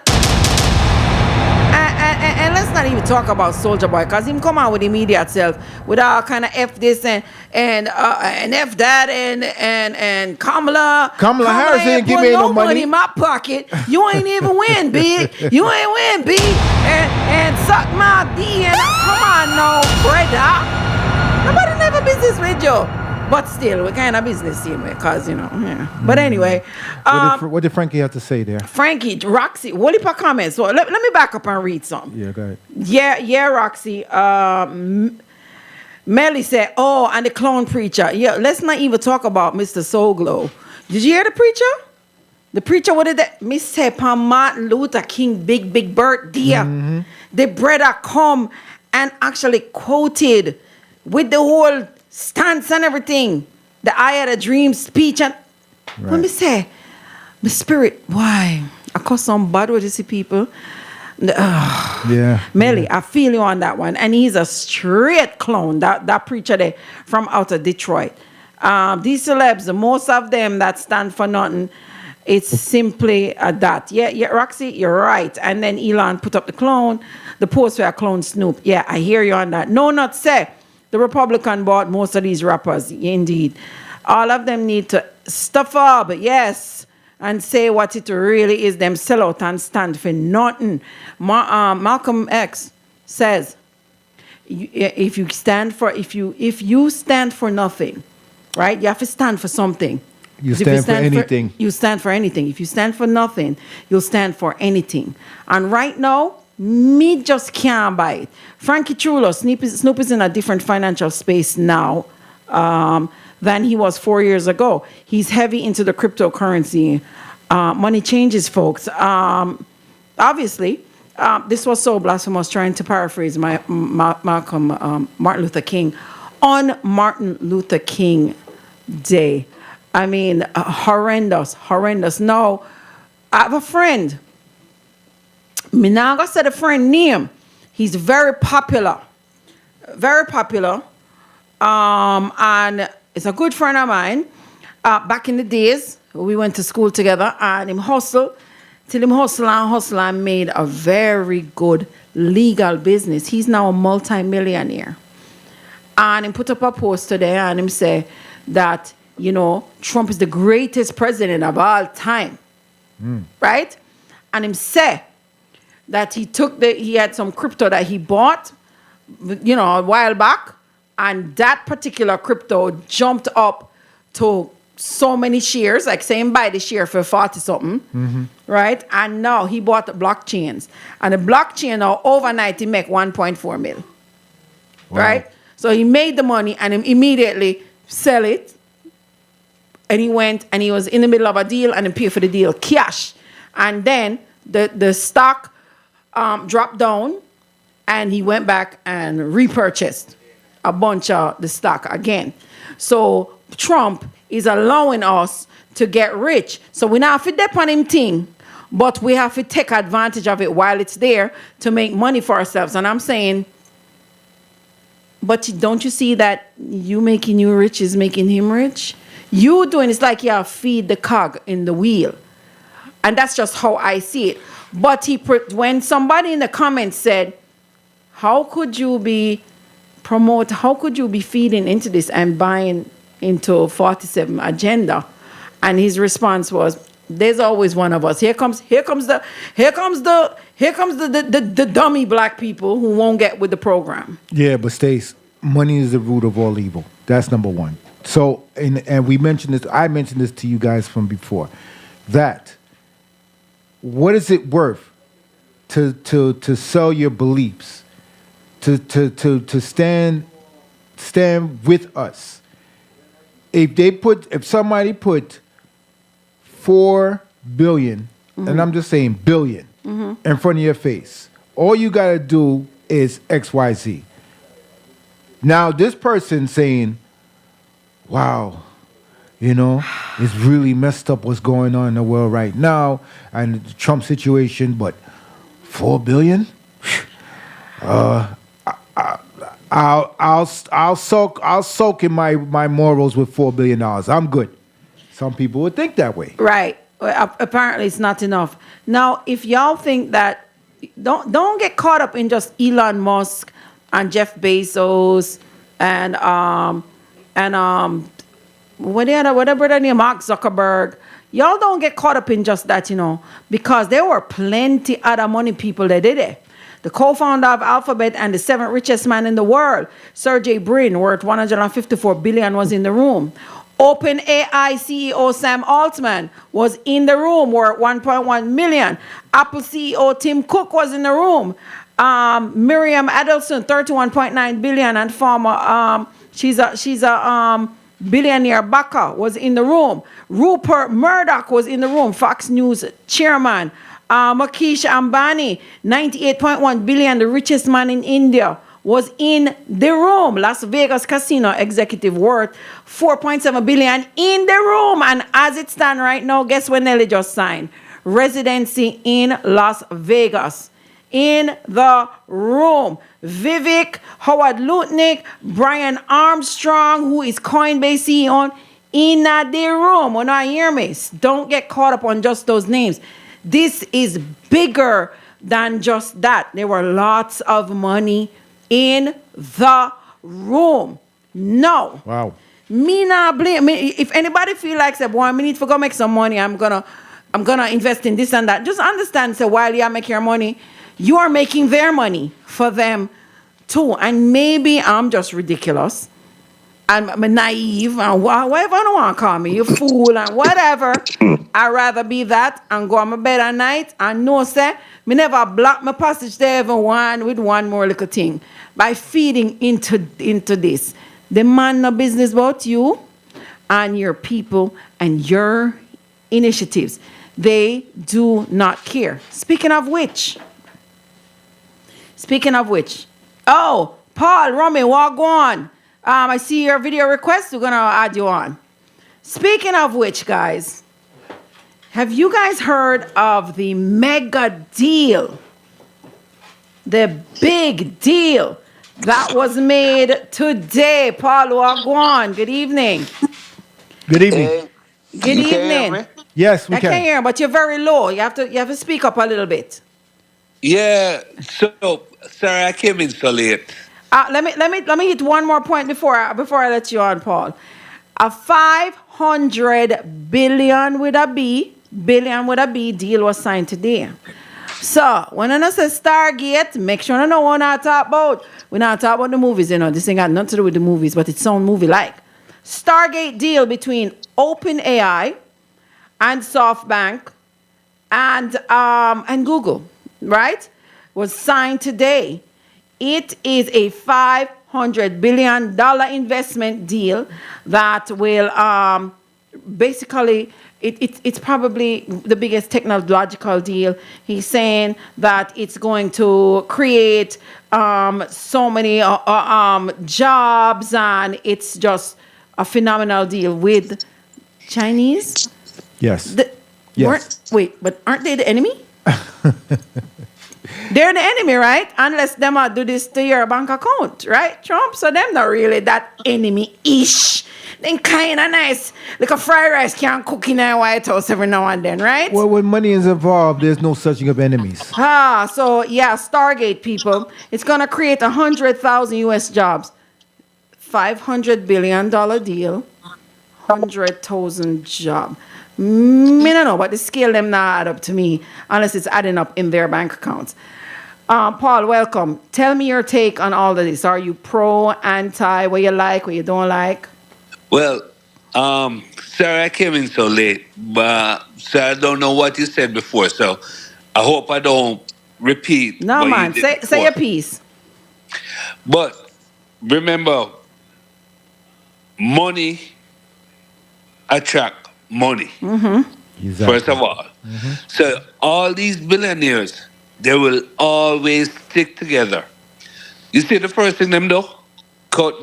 and let's not even talk about Soulja Boy, because him come out with the media itself with all kind of F this and F that and Kamala Harris ain't give me no money in my pocket. You ain't even win, B. You ain't win, B. And suck my D. And come on, no, brother. Nobody never business with you. But still, we kind of business here, because, yeah. But anyway. What did Frankie have to say there? Frankie, Roxy, what if I comment? So let me back up and read something. Yeah, go ahead. Yeah, Roxy. Melly said, oh, and the clone preacher. Yeah, let's not even talk about Mr. Soulglow. Did you hear the preacher? The preacher, what did that? Me say, Pan Martin Luther King, big birthday. Mm-hmm. The brother come and actually quoted with the whole stance and everything. The I Had a Dream speech. And when me say, my spirit, why? I cause some bad with these people. Yeah. Melly, yeah. I feel you on that one. And he's a straight clone, that preacher there from out of Detroit. These celebs, most of them that stand for nothing, it's simply that. Yeah, Roxy, you're right. And then Elon put up the post where I clone Snoop. Yeah, I hear you on that. No, not say. The Republican bought most of these rappers, indeed. All of them need to stuff up, yes, and say what it really is. Them sell out and stand for nothing. Malcolm X says, if you stand for nothing, right? You have to stand for something. You stand for anything. You stand for anything. If you stand for nothing, you'll stand for anything. And right now, me just can't buy it. Frankie Chulo, Snoop is in a different financial space now than he was 4 years ago. He's heavy into the cryptocurrency. Money changes, folks. Obviously, this was so blasphemous, trying to paraphrase Martin Luther King on Martin Luther King Day. I mean, horrendous. Now, I have a friend. Me now gonna say the friend name. He's very popular. And it's a good friend of mine. Back in the days, we went to school together, and him hustle and made a very good legal business. He's now a multi-millionaire. And he put up a post today, and him say that, Trump is the greatest president of all time. Right? And him say that he had some crypto that he bought, a while back, and that particular crypto jumped up to so many shares, like saying buy the share for 40 something, right? And now he bought the blockchains, and the blockchain now overnight he make 1.4 mil, right? So he made the money and he immediately sell it, and he went and he was in the middle of a deal and he paid for the deal cash, and then the stock dropped down, and he went back and repurchased a bunch of the stock again. So Trump is allowing us to get rich. So we not have to depend on him thing, but we have to take advantage of it while it's there to make money for ourselves. And I'm saying, but don't you see that you making you rich is making him rich? You doing it's like you feed the cog in the wheel. And that's just how I see it. But when somebody in the comments said, how could you be feeding into this and buying into 47 agenda? And his response was, there's always one of us. Here comes the dummy black people who won't get with the program. Yeah, but Stace, money is the root of all evil. That's number one. So, and we mentioned this, I mentioned this to you guys from before, that what is it worth to sell your beliefs, to stand with us? If somebody put 4 billion, and I'm just saying billion, in front of your face, all you gotta do is XYZ. Now this person saying, wow, You know, it's really messed up what's going on in the world right now and the Trump situation. But 4 billion, I'll soak in my morals with $4 billion. I'm good. Some people would think that way. Right. Well, apparently, it's not enough. Now, if y'all think that, don't get caught up in just Elon Musk and Jeff Bezos and whatever the name, Mark Zuckerberg. Y'all don't get caught up in just that, because there were plenty other money people that did it. The co-founder of Alphabet and the 7th richest man in the world, Sergey Brin, worth $154 billion, was in the room. OpenAI CEO Sam Altman was in the room, worth $1.1 million. Apple CEO Tim Cook was in the room. Miriam Adelson, $31.9 billion, and former she's a billionaire backer, was in the room. Rupert Murdoch was in the room, Fox News chairman. Mukesh Ambani, $98.1 billion, the richest man in India, was in the room. Las Vegas casino executive worth $4.7 billion in the room. And as it stands right now, guess when Nelly just signed? Residency in Las Vegas. In the room. Vivek, Howard Lutnick, Brian Armstrong, who is Coinbase CEO, in the room. When I hear me, don't get caught up on just those names. This is bigger than just that. There were lots of money in the room. No. Wow. Me not blame. If anybody feel like, say, boy, I need to go make some money, I'm gonna invest in this and that. Just understand, so while you make your money, you are making their money for them too. And maybe I'm just ridiculous. And I'm naive and whatever you want to call me, you fool and whatever. I'd rather be that and go on my bed at night and know, say, me never block my passage there even with one more little thing. By feeding into this. The man no business about you and your people and your initiatives. They do not care. Speaking of which, oh, Paul, Romy, walk on. I see your video request. We're going to add you on. Speaking of which, guys, have you guys heard of the mega deal? The big deal that was made today. Paul, walk on. Good evening. Good evening. Good evening. Yes, we I can. can't hear, but you're very low. You have to speak up a little bit. Yeah, so sorry I came in so late. Let me hit one more point before I let you on, Paul. A 500 billion with a B deal was signed today. So when I say Stargate, make sure I know what I talk about. We're not talking about the movies, This ain't got nothing to do with the movies, but it's sound movie-like. Stargate deal between OpenAI and SoftBank and Google, right? Was signed today. It is a $500 billion investment deal that will basically, it's probably the biggest technological deal. He's saying that it's going to create so many jobs, and it's just a phenomenal deal with Chinese. Yes. Yes. But aren't they the enemy? They're the enemy, right? Unless them do this to your bank account, right, Trump? So them not really that enemy-ish. Then kind of nice. Like a fried rice can't cook in a White House every now and then, right? Well, when money is involved, there's no such thing of enemies. So yeah, Stargate, people. It's going to create 100,000 U.S. jobs. $500 billion deal. 100,000 jobs. Me don't know, but the scale them not add up to me unless it's adding up in their bank accounts. Paul, welcome. Tell me your take on all of this. Are you pro, anti, what you like, what you don't like? Well, sorry I came in so late, but so I don't know what you said before, so I hope I don't repeat. No, man, say your piece. But remember, money attract money. Mm-hmm. Exactly. First of all. Mm-hmm. So all these billionaires, they will always stick together. You see the first thing them do? Cut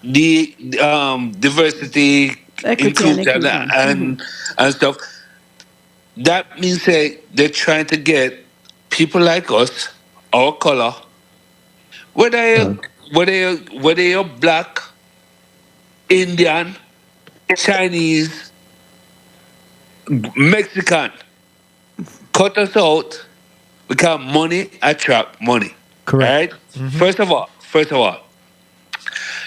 the diversity, Equity and inclusion, inclusion. and stuff. That means they're trying to get people like us, our color, whether you're black, Indian, Chinese, Mexican, cut us out because money attract money. Correct. Right? First of all.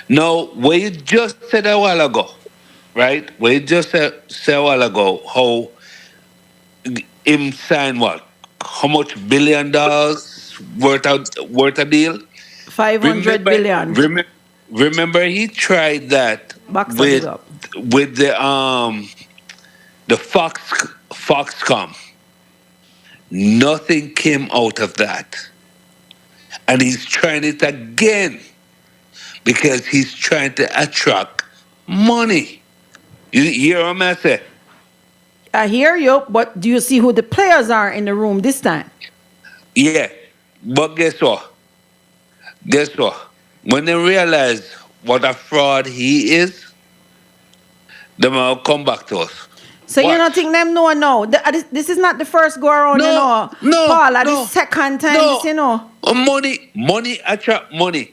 Now, what you just said a while ago, right? What you just said a while ago, how him sign what? How much $1 billion worth of deal? 500 billion. Remember, he tried that Box that with is up. the Foxcom. Nothing came out of that, and he's trying it again because he's trying to attract money. You hear what I say? I hear you, but do you see who the players are in the room this time? Yeah, but guess what? Guess what? When they realize what a fraud he is, they will come back to us. So Watch. you don't think them know now? This is not the first go around, you know. Paul, the second time, this, you know. Money attract money.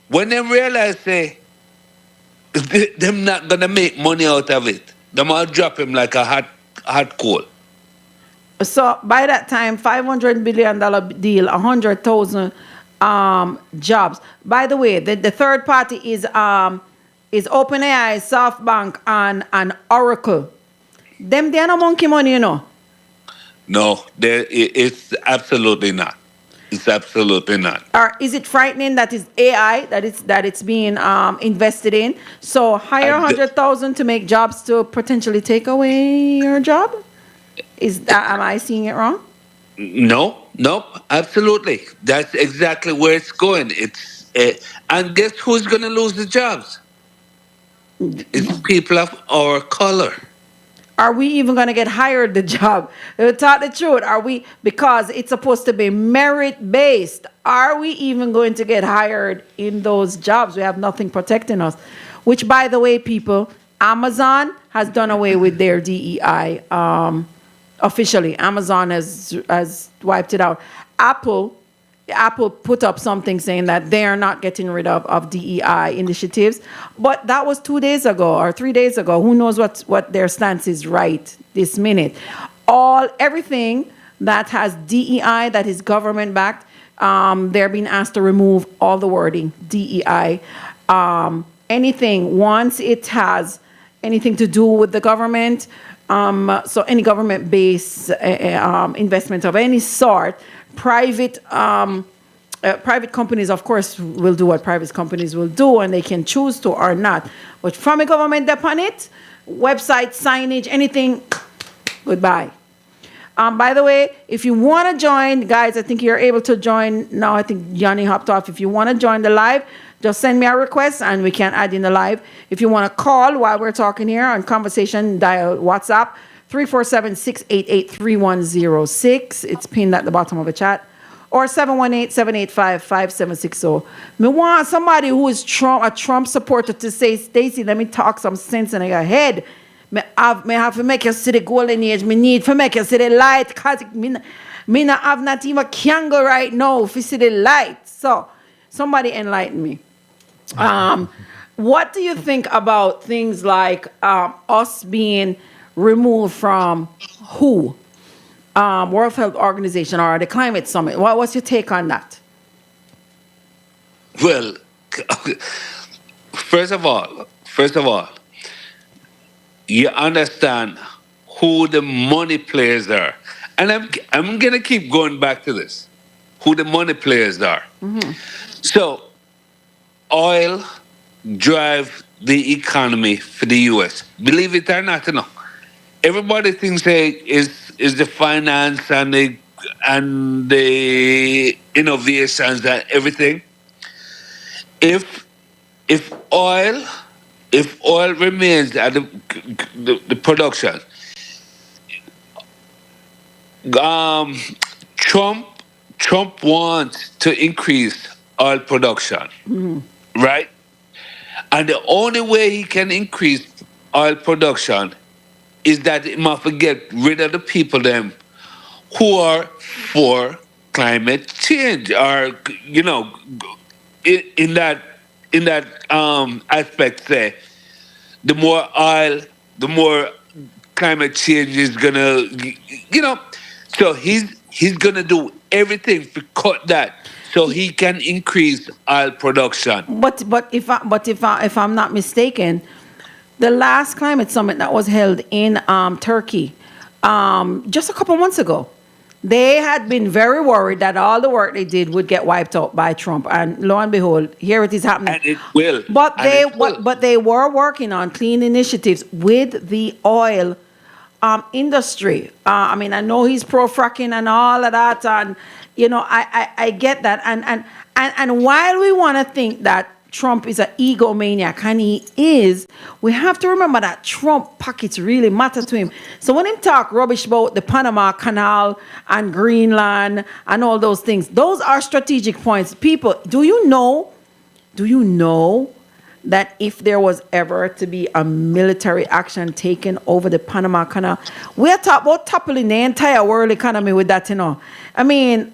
When they realize them not gonna make money out of it, them will drop him like a hot coal. So by that time, $500 billion deal, 100,000 jobs. By the way, the third party is OpenAI, SoftBank, and Oracle. Them they are no monkey money, you know. No, it's absolutely not. It's absolutely not. Or is it frightening that it's AI that it's being invested in? So hire 100,000 to make jobs to potentially take away your job? Am I seeing it wrong? No, absolutely. That's exactly where it's going. And guess who's going to lose the jobs? It's people of our color. Are we even going to get hired the job? Tell the truth. Are we, because it's supposed to be merit based, are we even going to get hired in those jobs? We have nothing protecting us. Which, by the way, people, Amazon has done away with their DEI officially. Amazon has wiped it out. Apple put up something saying that they are not getting rid of DEI initiatives, but that was 2 days ago or 3 days ago. Who knows what their stance is right this minute? Everything that has DEI, that is government backed, they're being asked to remove all the wording DEI. Anything once it has anything to do with the government, so any government based investment of any sort. Private companies, of course, will do what private companies will do, and they can choose to or not. But from a government upon it, website, signage, anything, goodbye. By the way, if you want to join, guys, I think you're able to join now. I think Yanni hopped off. If you want to join the live, just send me a request and we can add in the live. If you want to call while we're talking here on conversation, dial WhatsApp 347-688-3106. It's pinned at the bottom of the chat. Or 718-785-5760. Me want somebody who is a Trump supporter to say, Stacey, let me talk some sense in your head. Me have to make you see the golden age. Me need to make you see the light. Because me not have not even candle right now if you see the light. So, somebody enlighten me. What do you think about things like us being removed from WHO, World Health Organization, or the Climate Summit? What's your take on that? Well, first of all, you understand who the money players are, and I'm gonna keep going back to this. Who the money players are. Mm-hmm. So, oil drive the economy for the U.S. Believe it or not, you know. Everybody thinks is the finance and the innovations and everything. If oil remains at the production, Trump wants to increase oil production, right? And the only way he can increase oil production is that he must get rid of the people them who are for climate change, or in that aspect, say the more oil, the more climate change is gonna, so he's gonna do everything to cut that so he can increase oil production. But if I'm not mistaken, the last climate summit that was held in Turkey, just a couple months ago, they had been very worried that all the work they did would get wiped out by Trump, and lo and behold, here it is happening. And it will. But And they it will. but they were working on clean initiatives with the oil industry. I mean, I know he's pro fracking and all of that, and I get that. And while we want to think that Trump is an egomaniac, and he is, we have to remember that Trump pockets really matter to him. So when him talk rubbish about the Panama Canal and Greenland and all those things, those are strategic points. People, do you know that if there was ever to be a military action taken over the Panama Canal, we're talking about toppling the entire world economy with that, I mean,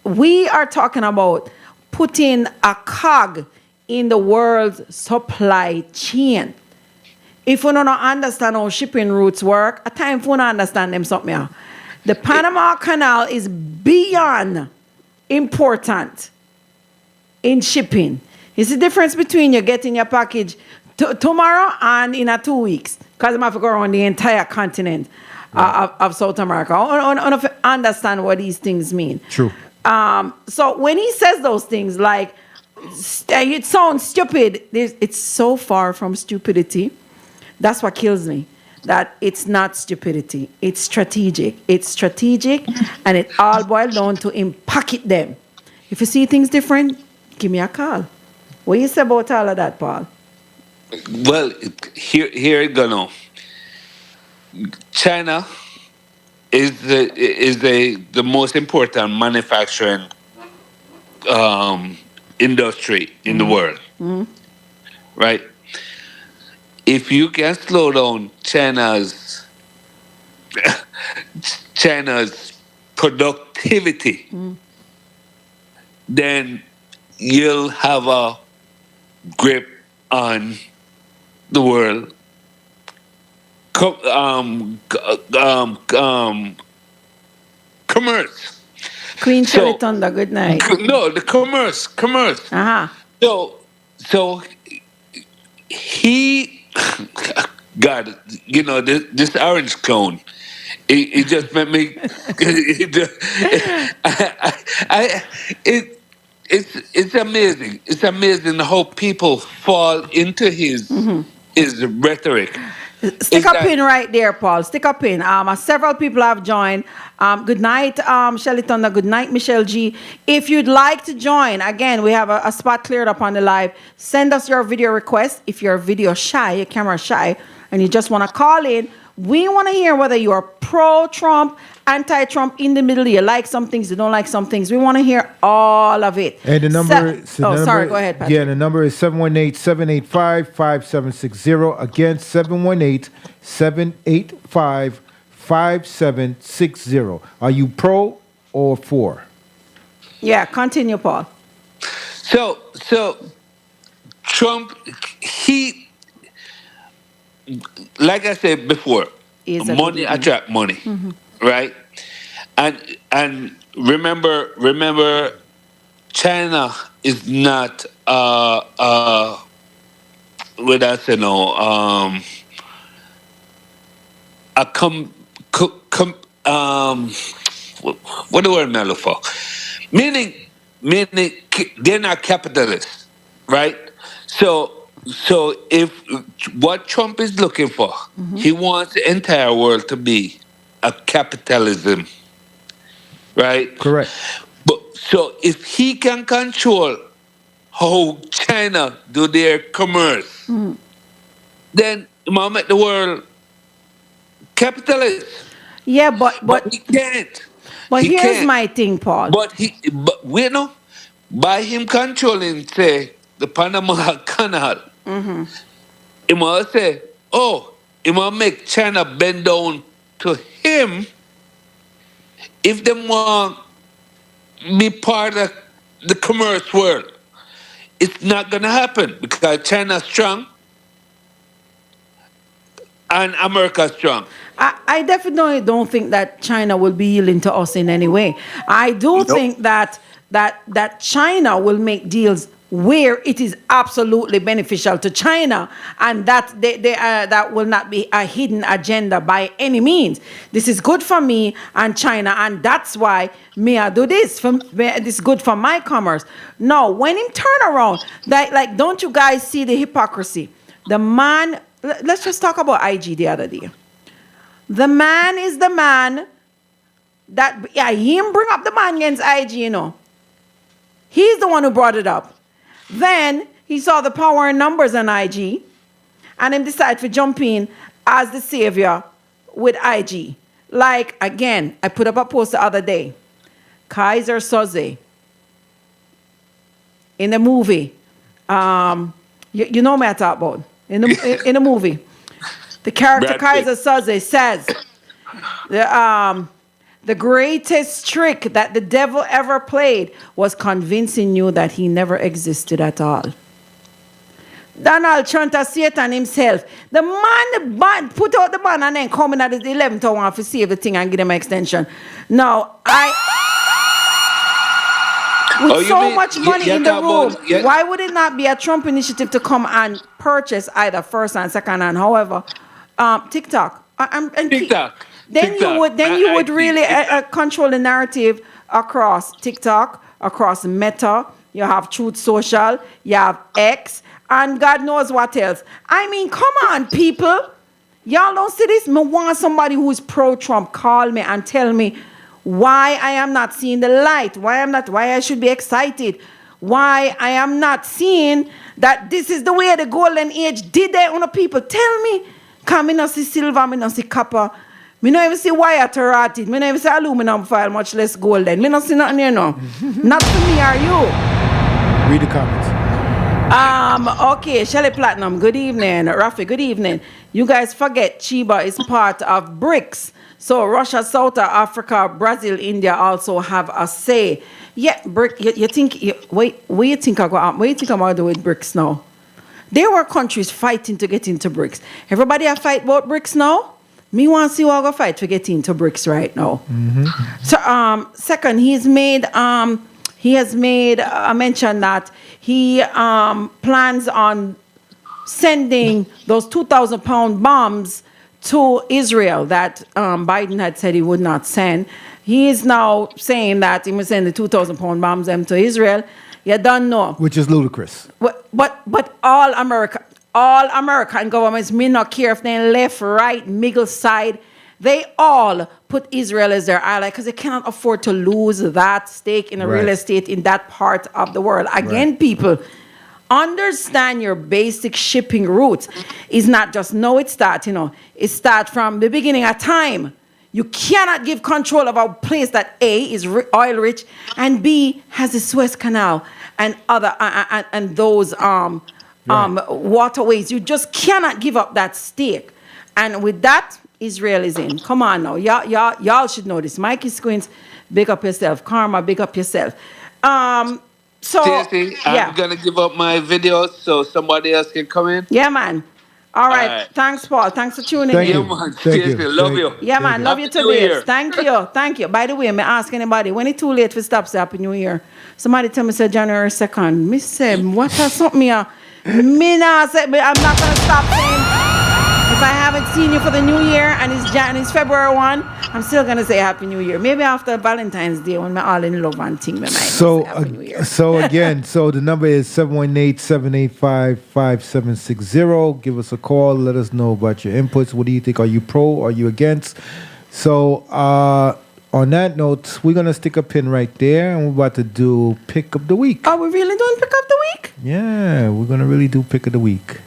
we are talking about putting a cog in the world's supply chain. If we don't understand how shipping routes work, a time for we don't understand them something. Yeah. The Panama Canal is beyond important in shipping. It's the difference between you getting your package tomorrow and in 2 weeks, because I'm have to go around the entire continent of South America. I want to understand what these things mean. True. So when he says those things like, it sounds stupid, it's so far from stupidity. That's what kills me. That it's not stupidity. It's strategic. It's strategic, and it all boils down to him pocket them. If you see things different, give me a call. What you say about all of that, Paul? Well, here it go now. China is the most important manufacturing industry in the world, right? If you can slow down China's productivity, then you'll have a grip on the world commerce. Queen Shelly Thunder, good night. No, the commerce. Uh-huh. So he, God, this orange cone, it just made me. It's amazing. It's amazing how people fall into his rhetoric. Stick a pin right there, Paul. Stick a pin. Several people have joined. Good night, Shelly Thunder. Good night, Michelle G. If you'd like to join, again, we have a spot cleared up on the live. Send us your video request. If you're video shy, your camera shy, and you just want to call in, we want to hear whether you are pro-Trump, anti-Trump, in the middle. You like some things, you don't like some things. We want to hear all of it. And the number... sorry, go ahead, Patrick. Yeah, the number is 718-785-5760. Again, 718-785-5760. Are you pro or for? Yeah, continue, Paul. So Trump, he... Like I said before, money attract money, right? And remember, China is not what I say no what the word I'm looking for? Meaning they're not capitalists, right? So if what Trump is looking for, he wants the entire world to be a capitalism, right? Correct. But so if he can control how China do their commerce, then he might make the world capitalist. Yeah, but he can't. But He here's can't. my thing, Paul. But we know by him controlling, say, the Panama Canal, He must say, oh, he must make China bend down to him if they want be part of the commerce world. It's not going to happen because China's strong and America's strong. I definitely don't think that China will be yielding to us in any way. I do think that China will make deals where it is absolutely beneficial to China, and that that will not be a hidden agenda by any means. This is good for me and China, and that's why me I do this. This is good for my commerce. No, when him turn around, like don't you guys see the hypocrisy? The man. Let's just talk about IG the other day. The man is the man that him bring up the man against IG. You know, he's the one who brought it up. Then he saw the power in numbers on IG, and him decided to jump in as the savior with IG. Like, again, I put up a post the other day. Kaiser Soze in the movie. You know what I talk about. In the movie. The character Kaiser Soze says, the greatest trick that the devil ever played was convincing you that he never existed at all. Donald Trump, Satan himself. The man put out the ban and then coming at the 11th hour to save the thing and give them an extension. Now, with so much money in the room, why would it not be a Trump initiative to come and purchase either first and second hand, however, TikTok? TikTok. Then you would really control the narrative across TikTok, across Meta. You have Truth Social, you have X, and God knows what else. I mean, come on, people. Y'all don't see this? Me want somebody who is pro-Trump call me and tell me why I am not seeing the light, why I should be excited, why I am not seeing that this is the way the golden age did that on the people. Tell me. Come in, I see silver, I don't see copper. Me don't even see wire to rot it. Me don't even see aluminum foil, much less golden. Me don't see nothing here now. Not to me or you. Read the comments. Okay, Shelly Platinum, good evening. Rafi, good evening. You guys forget Chiba is part of BRICS. So Russia, South Africa, Brazil, India also have a say. Yeah, you think, what you think I'm going to do with BRICS now? There were countries fighting to get into BRICS. Everybody have fight about BRICS now? Me want to see what I go fight to get into BRICS right now. So, second, he has made a mention that he plans on sending those 2,000-pound bombs to Israel that Biden had said he would not send. He is now saying that he will send the 2,000-pound bombs them to Israel. You don't know. Which is ludicrous. But all American governments, me not care if they're left, right, middle side, they all put Israel as their ally because they cannot afford to lose that stake in the real estate in that part of the world. Again, people, understand your basic shipping routes. It's not just now it starts, it starts from the beginning of time. You cannot give control of a place that A is oil rich and B has the Suez Canal and other and those waterways. You just cannot give up that stake. And with that, Israel is in. Come on now, y'all should know this. Mikey Squints, big up yourself. Karma, big up yourself. So Stacey, I'm gonna give up my video so somebody else can come in. Yeah, man. All right. Thanks, Paul. Thanks for tuning in. Yeah, man. Stacey, love you. Yeah, man. Love you too. Thank you. By the way, me ask anybody, when it's too late for stop, say Happy New Year. Somebody tell me say January 2nd. Me say, what has something here? Me nah say, I'm not gonna stop saying. If I haven't seen you for the New Year and it's February 1, I'm still gonna say Happy New Year. Maybe after Valentine's Day when we're all in love and thing, we might say Happy New Year. So the number is 718-785-5760. Give us a call. Let us know about your inputs. What do you think? Are you pro? Are you against? So on that note, we're gonna stick a pin right there, and we're about to do Pick of the Week. Are we really doing Pick of the Week? Yeah, we're gonna really do Pick of the Week.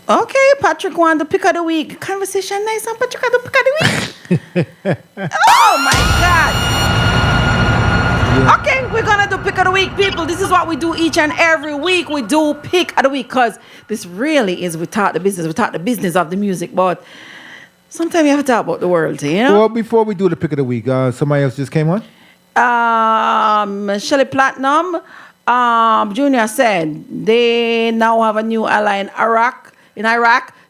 Okay, Patrick wanted the Pick of the Week. Conversation nice on Patrick had the Pick of the Week. Oh my God. Yeah. Okay, we're gonna do Pick pick of the week, people. This is what we do each and every week. We do pick of the week because this really is we talk the business. We talk the business of the music, but sometimes you have to talk about the world, you know? Well, before we do the pick of the week, somebody else just came on? Shelly Platinum Junior said they now have a new ally in Iraq.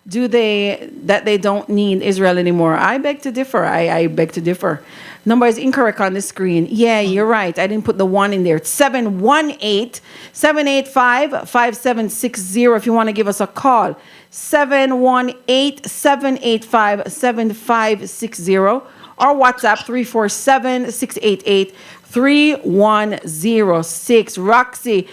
That they don't need Israel anymore? I beg to differ. I beg to differ. Number is incorrect on the screen. Yeah, you're right. I didn't put the 1 in there. It's 718-785-5760 if you want to give us a call. 718-785-7560 or WhatsApp 347-688-3106. Roxy,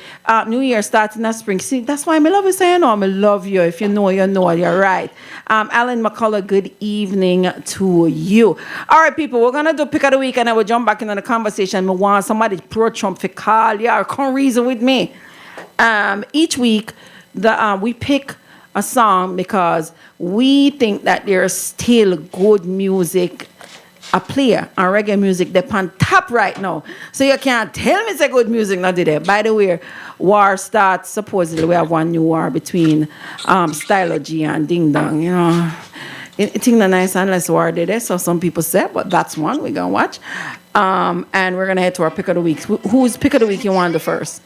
New Year starts in the spring. See, that's why I love you saying, I love you. If you know, you know, you're right. Alan McCullough, good evening to you. All right, people, we're going to do pick of the week and I will jump back into the conversation. I want somebody pro-Trump to call. Yeah, come reason with me. Each week, we pick a song because we think that there's still good music a player on reggae music they're on top right now. So you can't tell me it's a good music not today. By the way, war starts, supposedly we have one new war between Stylo G and Ding Dong, you know. It's not nice unless war did it, so some people say, but that's one we're going to watch. And we're going to head to our pick of the week. Whose pick of the week you want the first?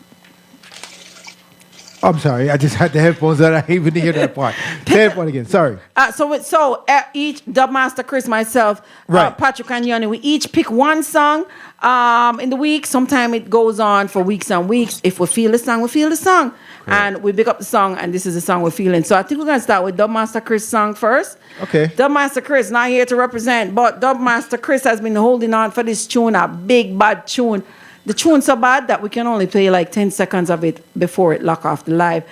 I'm sorry, I just had the headphones that I even hear that part. Say it one again, sorry. So each Dubmaster Chris, myself, right. Patrick and Yanni, we each pick one song in the week. Sometimes it goes on for weeks and weeks. If we feel the song, we feel the song. Correct. And we pick up the song, and this is the song we're feeling. So I think we're going to start with Dubmaster Chris' song first. Okay. Dubmaster Chris, not here to represent, but Dubmaster Chris has been holding on for this tune, a big, bad tune. The tune's so bad that we can only play like 10 seconds of it before it lock off the live.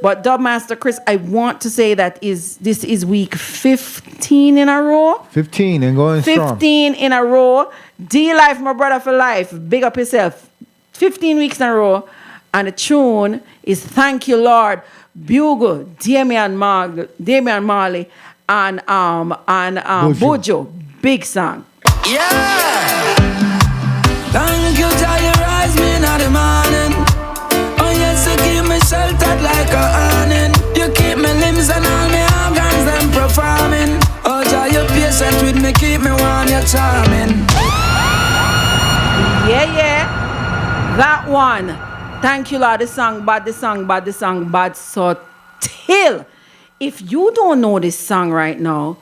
But Dubmaster Chris, I want to say that this is week 15 in a row. 15 and going 15 strong. In a row. D-Life, my brother for life. Big up yourself. 15 weeks in a row. And the tune is Thank You, Lord. Bugle, Damian Marley, and Bojo. Big song. Yeah! Thank you, Jah, you rise me in the morning. Oh yes, you keep me sheltered like a awning. You keep me limbs and all my organs them performing. Oh Jah, you patient with me, keep me warm, you're charming. Yeah. That one. Thank you, Lord. The song bad. So till, if you don't know this song right now,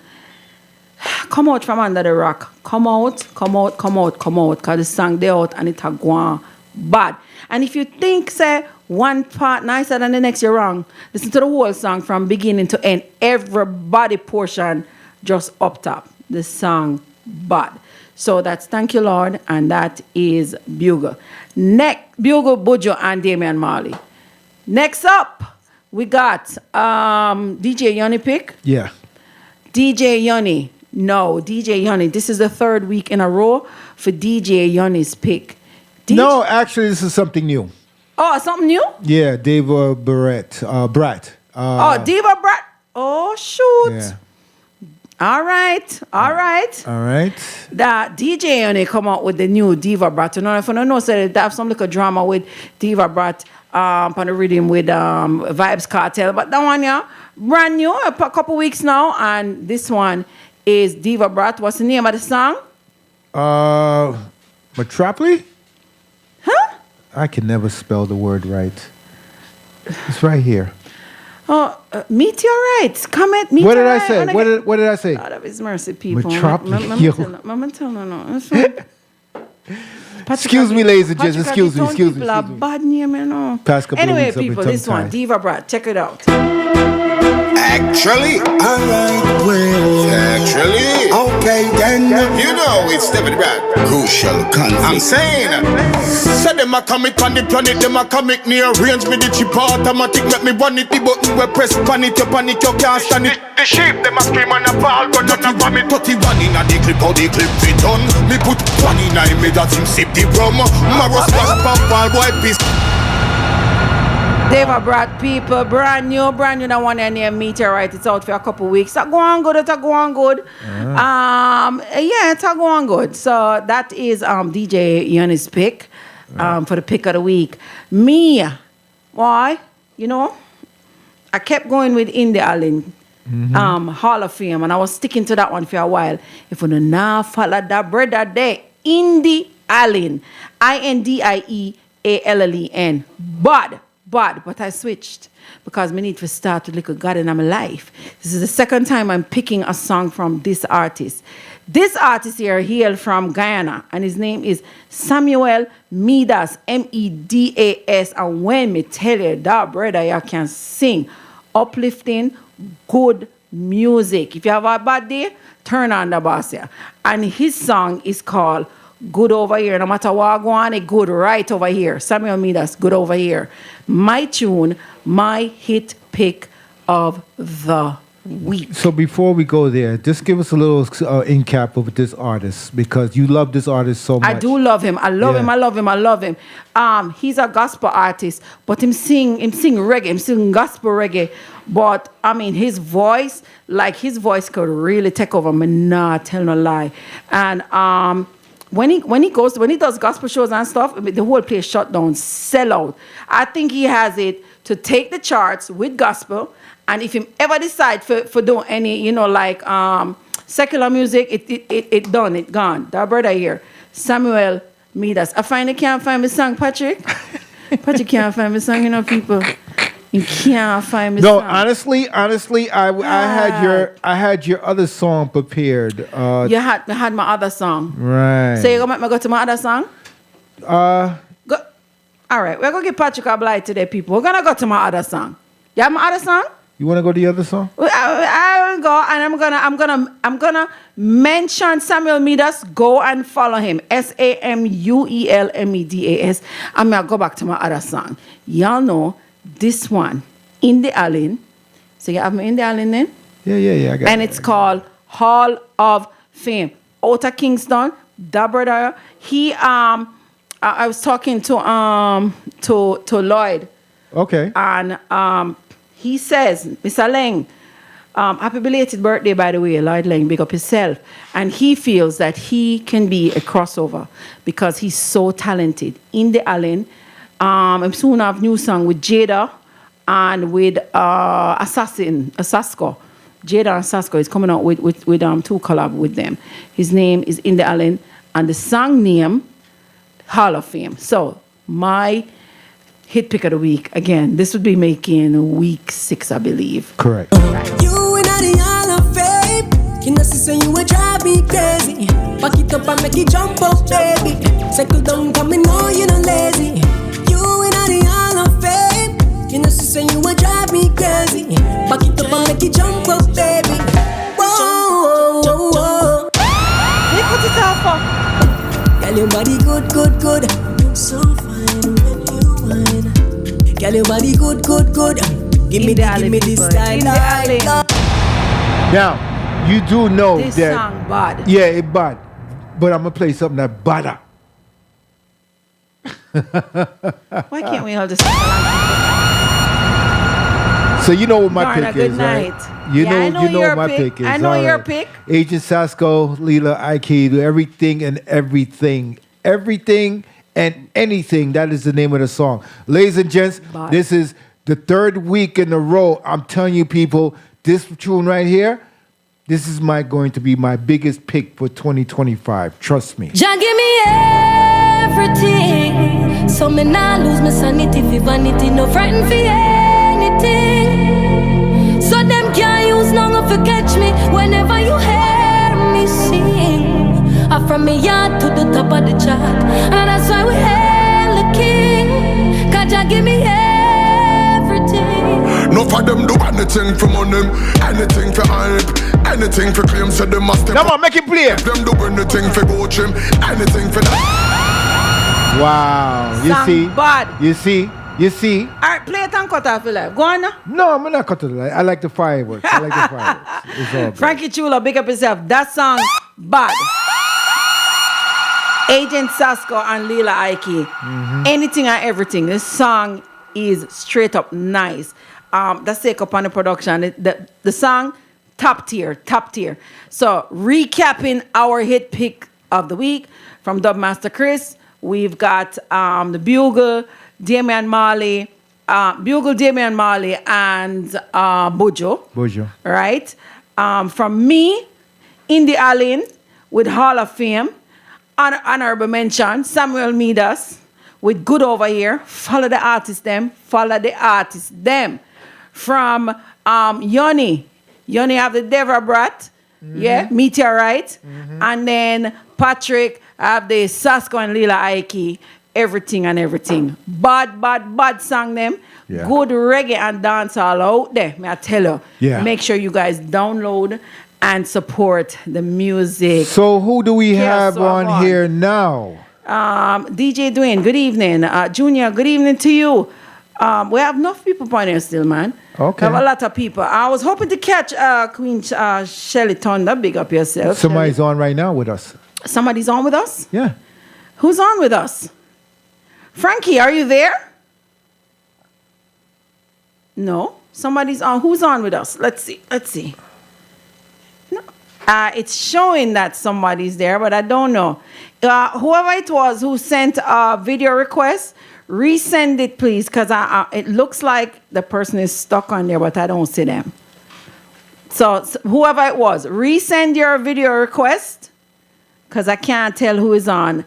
come out from under the rock. Come out. Because the song they out and it a gone bad. And if you think, say, one part nicer than the next, you're wrong. Listen to the whole song from beginning to end. Everybody portion just up top. The song bad. So that's Thank You, Lord. And that is Bugle. Bugle, Bojo, and Damian Marley. Next up, we got DJ Yanni pick. Yeah. DJ Yanni. No, DJ Yanni. This is the third week in a row for DJ Yanni's pick. No, actually, this is something new. Oh, something new? Yeah, Diva Bratt. Diva Bratt. Oh, shoot. Yeah. All right. That DJ Yanni come out with the new Diva Bratt. You know, if you don't know, so they have some little drama with Diva Bratt on the rhythm with Vibes Cartel. But that one, yeah, brand new, a couple weeks now. And this one is Diva Bratt. What's the name of the song? Metropolis? Huh? I can never spell the word right. It's right here. Oh, meteorites. Comment. Meteorite. What did I say? What did I say? God of His mercy, people. Metropolis. No. Excuse me, ladies and gents. Excuse me. People are bad name, you know. Anyway, people, this one, Diva Bratt. Check it out. Actually, okay then. You know it's David Brad. Crucial conflict. I'm saying, say them a comic on the planet, them a comic near range me the cheap automatic, make me want it, the button we press panic, you can't stand it. The sheep them a scream and a ball, but not a vomit. 31 in a the clip, how the clip fit on. Me put 29 me that him sip the rum. Maros was pop, ball boy piece. Diva Bratt, people, brand new, that one named Meteorite. It's out for a couple weeks. It's go on good. Yeah, it's go on good. So that is DJ Yanni's pick. for the pick of the week. Me, why? You know, I kept going with Indie Allen. Hall of Fame, and I was sticking to that one for a while. If you don't follow that brother there, Indie Allen, INDIEALLEN. But I switched because I need to start to look at God in my life. This is the second time I'm picking a song from this artist. This artist here hails from Guyana, and his name is Samuel Medas, Medas. And when me tell you that brother, you can sing uplifting, good music. If you have a bad day, turn on the bass here. And his song is called Good Over Here. No matter what go on, it good right over here. Samuel Medas, Good Over Here. My tune, my hit pick of the week. So before we go there, just give us a little in cap of this artist, because you love this artist so much. I do love him. I love him. He's a gospel artist, but him sing reggae. Him sing gospel reggae. But I mean, his voice could really take over. Me not tell no lie. And when he does gospel shows and stuff, the whole place shut down, sell out. I think he has it to take the charts with gospel. And if him ever decide for do any, secular music, it done, it gone. That brother here, Samuel Medas. I can't find my song, Patrick. Patrick can't find my song, people. You can't find me. No, song. honestly, I had your other song prepared. You had my other song. Right. So you gonna make me go to my other song? Go. All right, we're gonna get Patrick a blight today, people. We're gonna go to my other song. You have my other song? You want to go to the other song? I will go, and I'm gonna mention Samuel Medas. Go and follow him. SAMUELMEDAS. I'm gonna go back to my other song. Y'all know this one, Indie Allen. So you have me Indie Allen then? Yeah. I got and it's called Hall of Fame. Out of Kingston, that brother. He I was talking to Lloyd. Okay. And he says, Mr. Leng, happy belated birthday, by the way, Lloyd Leng, big up himself. And he feels that he can be a crossover because he's so talented. Indie Allen, I'm soon have new song with Jada and with Asasco. Jada and Sasko is coming out with two collab with them. His name is Indie Allen, and the song name, Hall of Fame. So, my hit pick of the week. Again, this would be making week 6, I believe. Correct. Right. You and the Hall of Fame. You know, say you would drive me crazy. Back it up and make it jump up, baby. Settle down, come me know you not lazy. You and the Hall of Fame. You know, say you would drive me crazy. Back it up and make it jump up, baby. Whoa. Hey, put it off for. Girl, your body good. So fine when you whine. Girl, your body good. Give me this style. Now, you do know this that song bad. Yeah, it bad. But I'm gonna play something that badder. Why can't we all just sing along? So you know what my Darn, pick good is, night. right? You know your what my pick is. I know All your right. pick. Agent Sasko, Leela, Ike, do everything and everything and anything. That is the name of the song. Ladies and gents, Bye. This is the 3rd week in a row. I'm telling you, people, this tune right here, this is going to be my biggest pick for 2025. Trust me. Jah give me everything, so me nah lose my sanity for vanity, no frightened for anything. So them can't use none of to catch me whenever you hear me sing. From me yard to the top of the chart, and that's why we hail the king. 'Cause Jah give me everything. No for them do anything for money, anything for hype, anything for claim. So them must step Come on, make it play. them do anything for go trim, anything for that. Wow. You Song see? bad. You see? All right, play it and cut off your life. Go on now. No, I'm not cutting it. I like the fireworks. It's all good. Frankie Chula, big up yourself. That song bad. Agent Sasko and Leela Ike. Anything and everything. This song is straight up nice. That's take up on the production. The song, top tier. So, recapping our hit pick of the week from Dubmaster Chris, We've got the Bugle, Damian Marley, and Bujo. Right? From me, Indie Allen with Hall of Fame, honorable mention, Samuel Midas with Good Over Here. Follow the artists them. From Yoni have the Deborah Brat, Meteorite, and then Patrick have the Sasko and Lila Aiki, everything. Bad song them. Yeah. Good reggae and dancehall out there, may I tell you. Yeah. Make sure you guys download and support the music. So who do we have on here now? DJ Dwayne, good evening. Junior, good evening to you. We have enough people on here still, man. Okay. We have a lot of people. I was hoping to catch Queen Shelly Thunder. Big up yourself. Somebody's on right now with us. Somebody's on with us? Yeah. Who's on with us? Frankie, are you there? No. Somebody's on. Who's on with us? Let's see. No. It's showing that somebody's there, but I don't know. Whoever it was who sent a video request, resend it, please, because it looks like the person is stuck on there, but I don't see them. So whoever it was, resend your video request, because I can't tell who is on.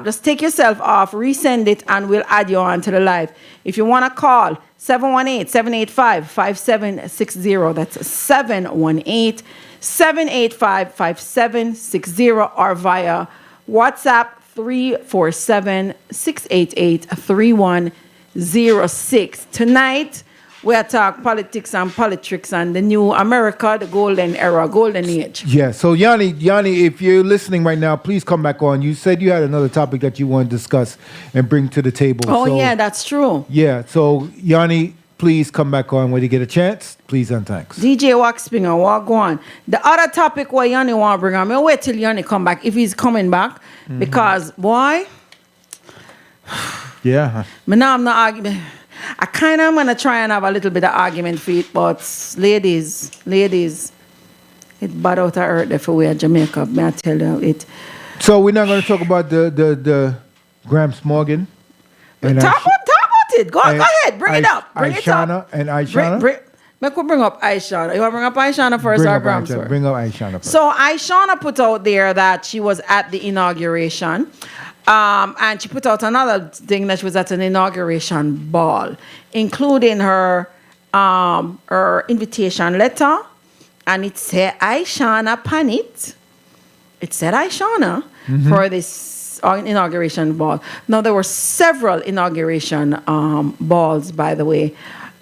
Just take yourself off, resend it, and we'll add you on to the live. If you want to call, 718-785-5760. That's 718-785-5760, or via WhatsApp 347-688-3106. Tonight, we'll talk politics and politics and the new America, the golden era, golden age. Yeah, so Yanni, if you're listening right now, please come back on. You said you had another topic that you want to discuss and bring to the table. Oh, yeah, that's true. Yeah, so Yanni, please come back on when you get a chance. Please and thanks. DJ Waxpinger, walk on. The other topic where Yanni want to bring on, I'll wait till Yanni come back, if he's coming back, because, boy, yeah. I'm not arguing. I kind of want to try and have a little bit of argument for it, but ladies, it's bad out of earth there for we at Jamaica, may I tell you it. So we're not going to talk about the Gramps Morgan. Talk about it. Go ahead, bring it up. Bring Aishana it up. And Aishana. Make we bring up Aishana. You want to bring up Aishana first or Gramps first? Bring up Aishana first. So Aishana put out there that she was at the inauguration. And she put out another thing that she was at an inauguration ball, including her invitation letter, and it said Aishana pan it. It said Aishana for this inauguration ball. Now there were several inauguration balls, by the way.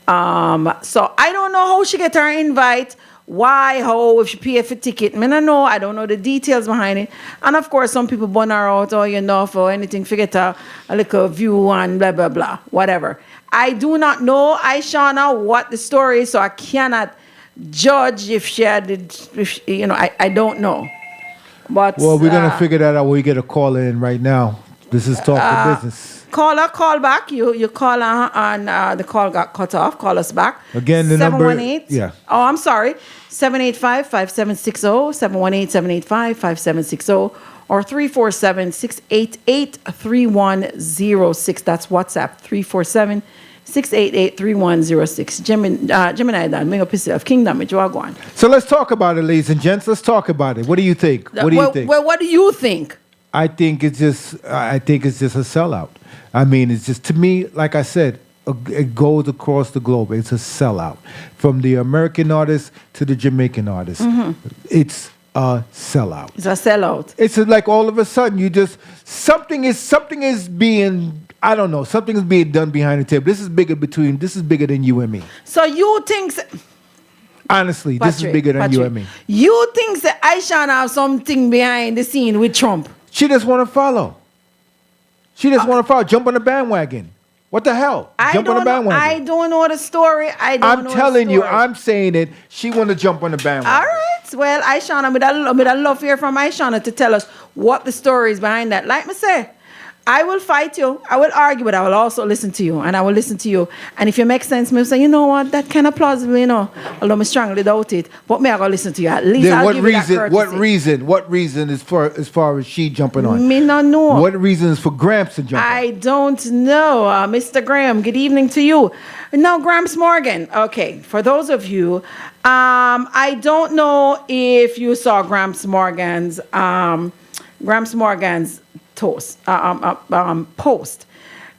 So I don't know how she get her invite. Why, how, if she pay for ticket. I don't know. I don't know the details behind it. And of course, some people burn her out, for anything, forget a little view and blah, blah, blah, whatever. I do not know, Aishana, what the story is, so I cannot judge if she had, I don't know. But well, we're going to figure that out when we get a call in right now. This is Talk the Business. Call back. You call and the call got cut off. Call us back. Again, the number. 718. Yeah. Oh, I'm sorry. 785-5760. 718-785-5760. Or 347-688-3106. That's WhatsApp. 347-688-3106. Gemini Dan, make up yourself. Kingdom, you are going. So let's talk about it, ladies and gents. Let's talk about it. What do you think? What do you think? I think it's just a sellout. I mean, it's just, to me, like I said, it goes across the globe. It's a sellout. From the American artist to the Jamaican artist. It's a sellout. It's a sellout. It's like all of a sudden something is being, I don't know, something is being done behind the table. This is bigger than you and me. So you think... Honestly, Patrick, this is bigger than you and me. You think that Aishana have something behind the scene with Trump? She just want to follow. Jump on the bandwagon. What the hell? Jump on the bandwagon. I don't know the story. I'm telling you, I'm saying it. She want to jump on the bandwagon. All right. Well, Aishana, I'd love to hear from Aishana to tell us what the story is behind that. Like me say, I will fight you. I will argue, but I will also listen to you. And I will listen to you. And if you make sense, me say, you know what, that kind of plausible, you know. Although I strongly doubt it. But me, I go listen to you. At least Then I'll give you that courtesy. what reason is for as far as she jumping on? Me not know. What reason is for Gramps to jump on? I don't know. Mr. Graham, good evening to you. Now, Gramps Morgan. Okay, for those of you, I don't know if you saw Gramps Morgan's post.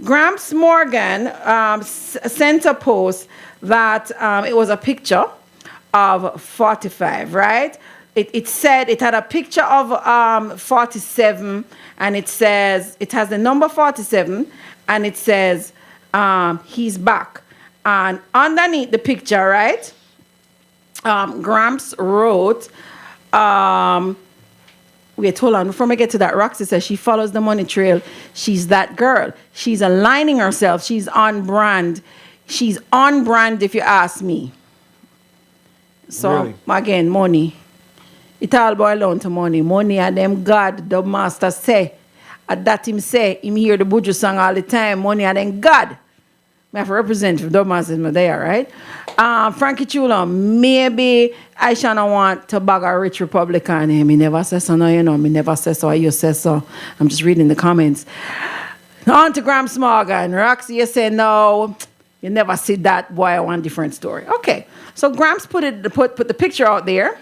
Gramps Morgan sent a post that it was a picture of 45, right? It said it had a picture of 47, and it says it has the number 47, and it says he's back. And underneath the picture, right? Gramps wrote. Wait, hold on. Before I get to that, Roxy says she follows the money trail. She's that girl. She's aligning herself. She's on brand. She's on brand, if you ask me. So, really? Again, money. It all boils down to money. Money and them God, the master say. At that him say, him hear the Buju song all the time. Money and them God. I have to represent the masses there, right? Frankie Chulo, maybe I shall not want to bag a rich Republican. Me never say so, no, you know. Me never say so, you say so. I'm just reading the comments. On to Gramps Morgan. Roxy, you say no. You never see that. Boy, I want a different story. Okay. So Gramps put the picture out there.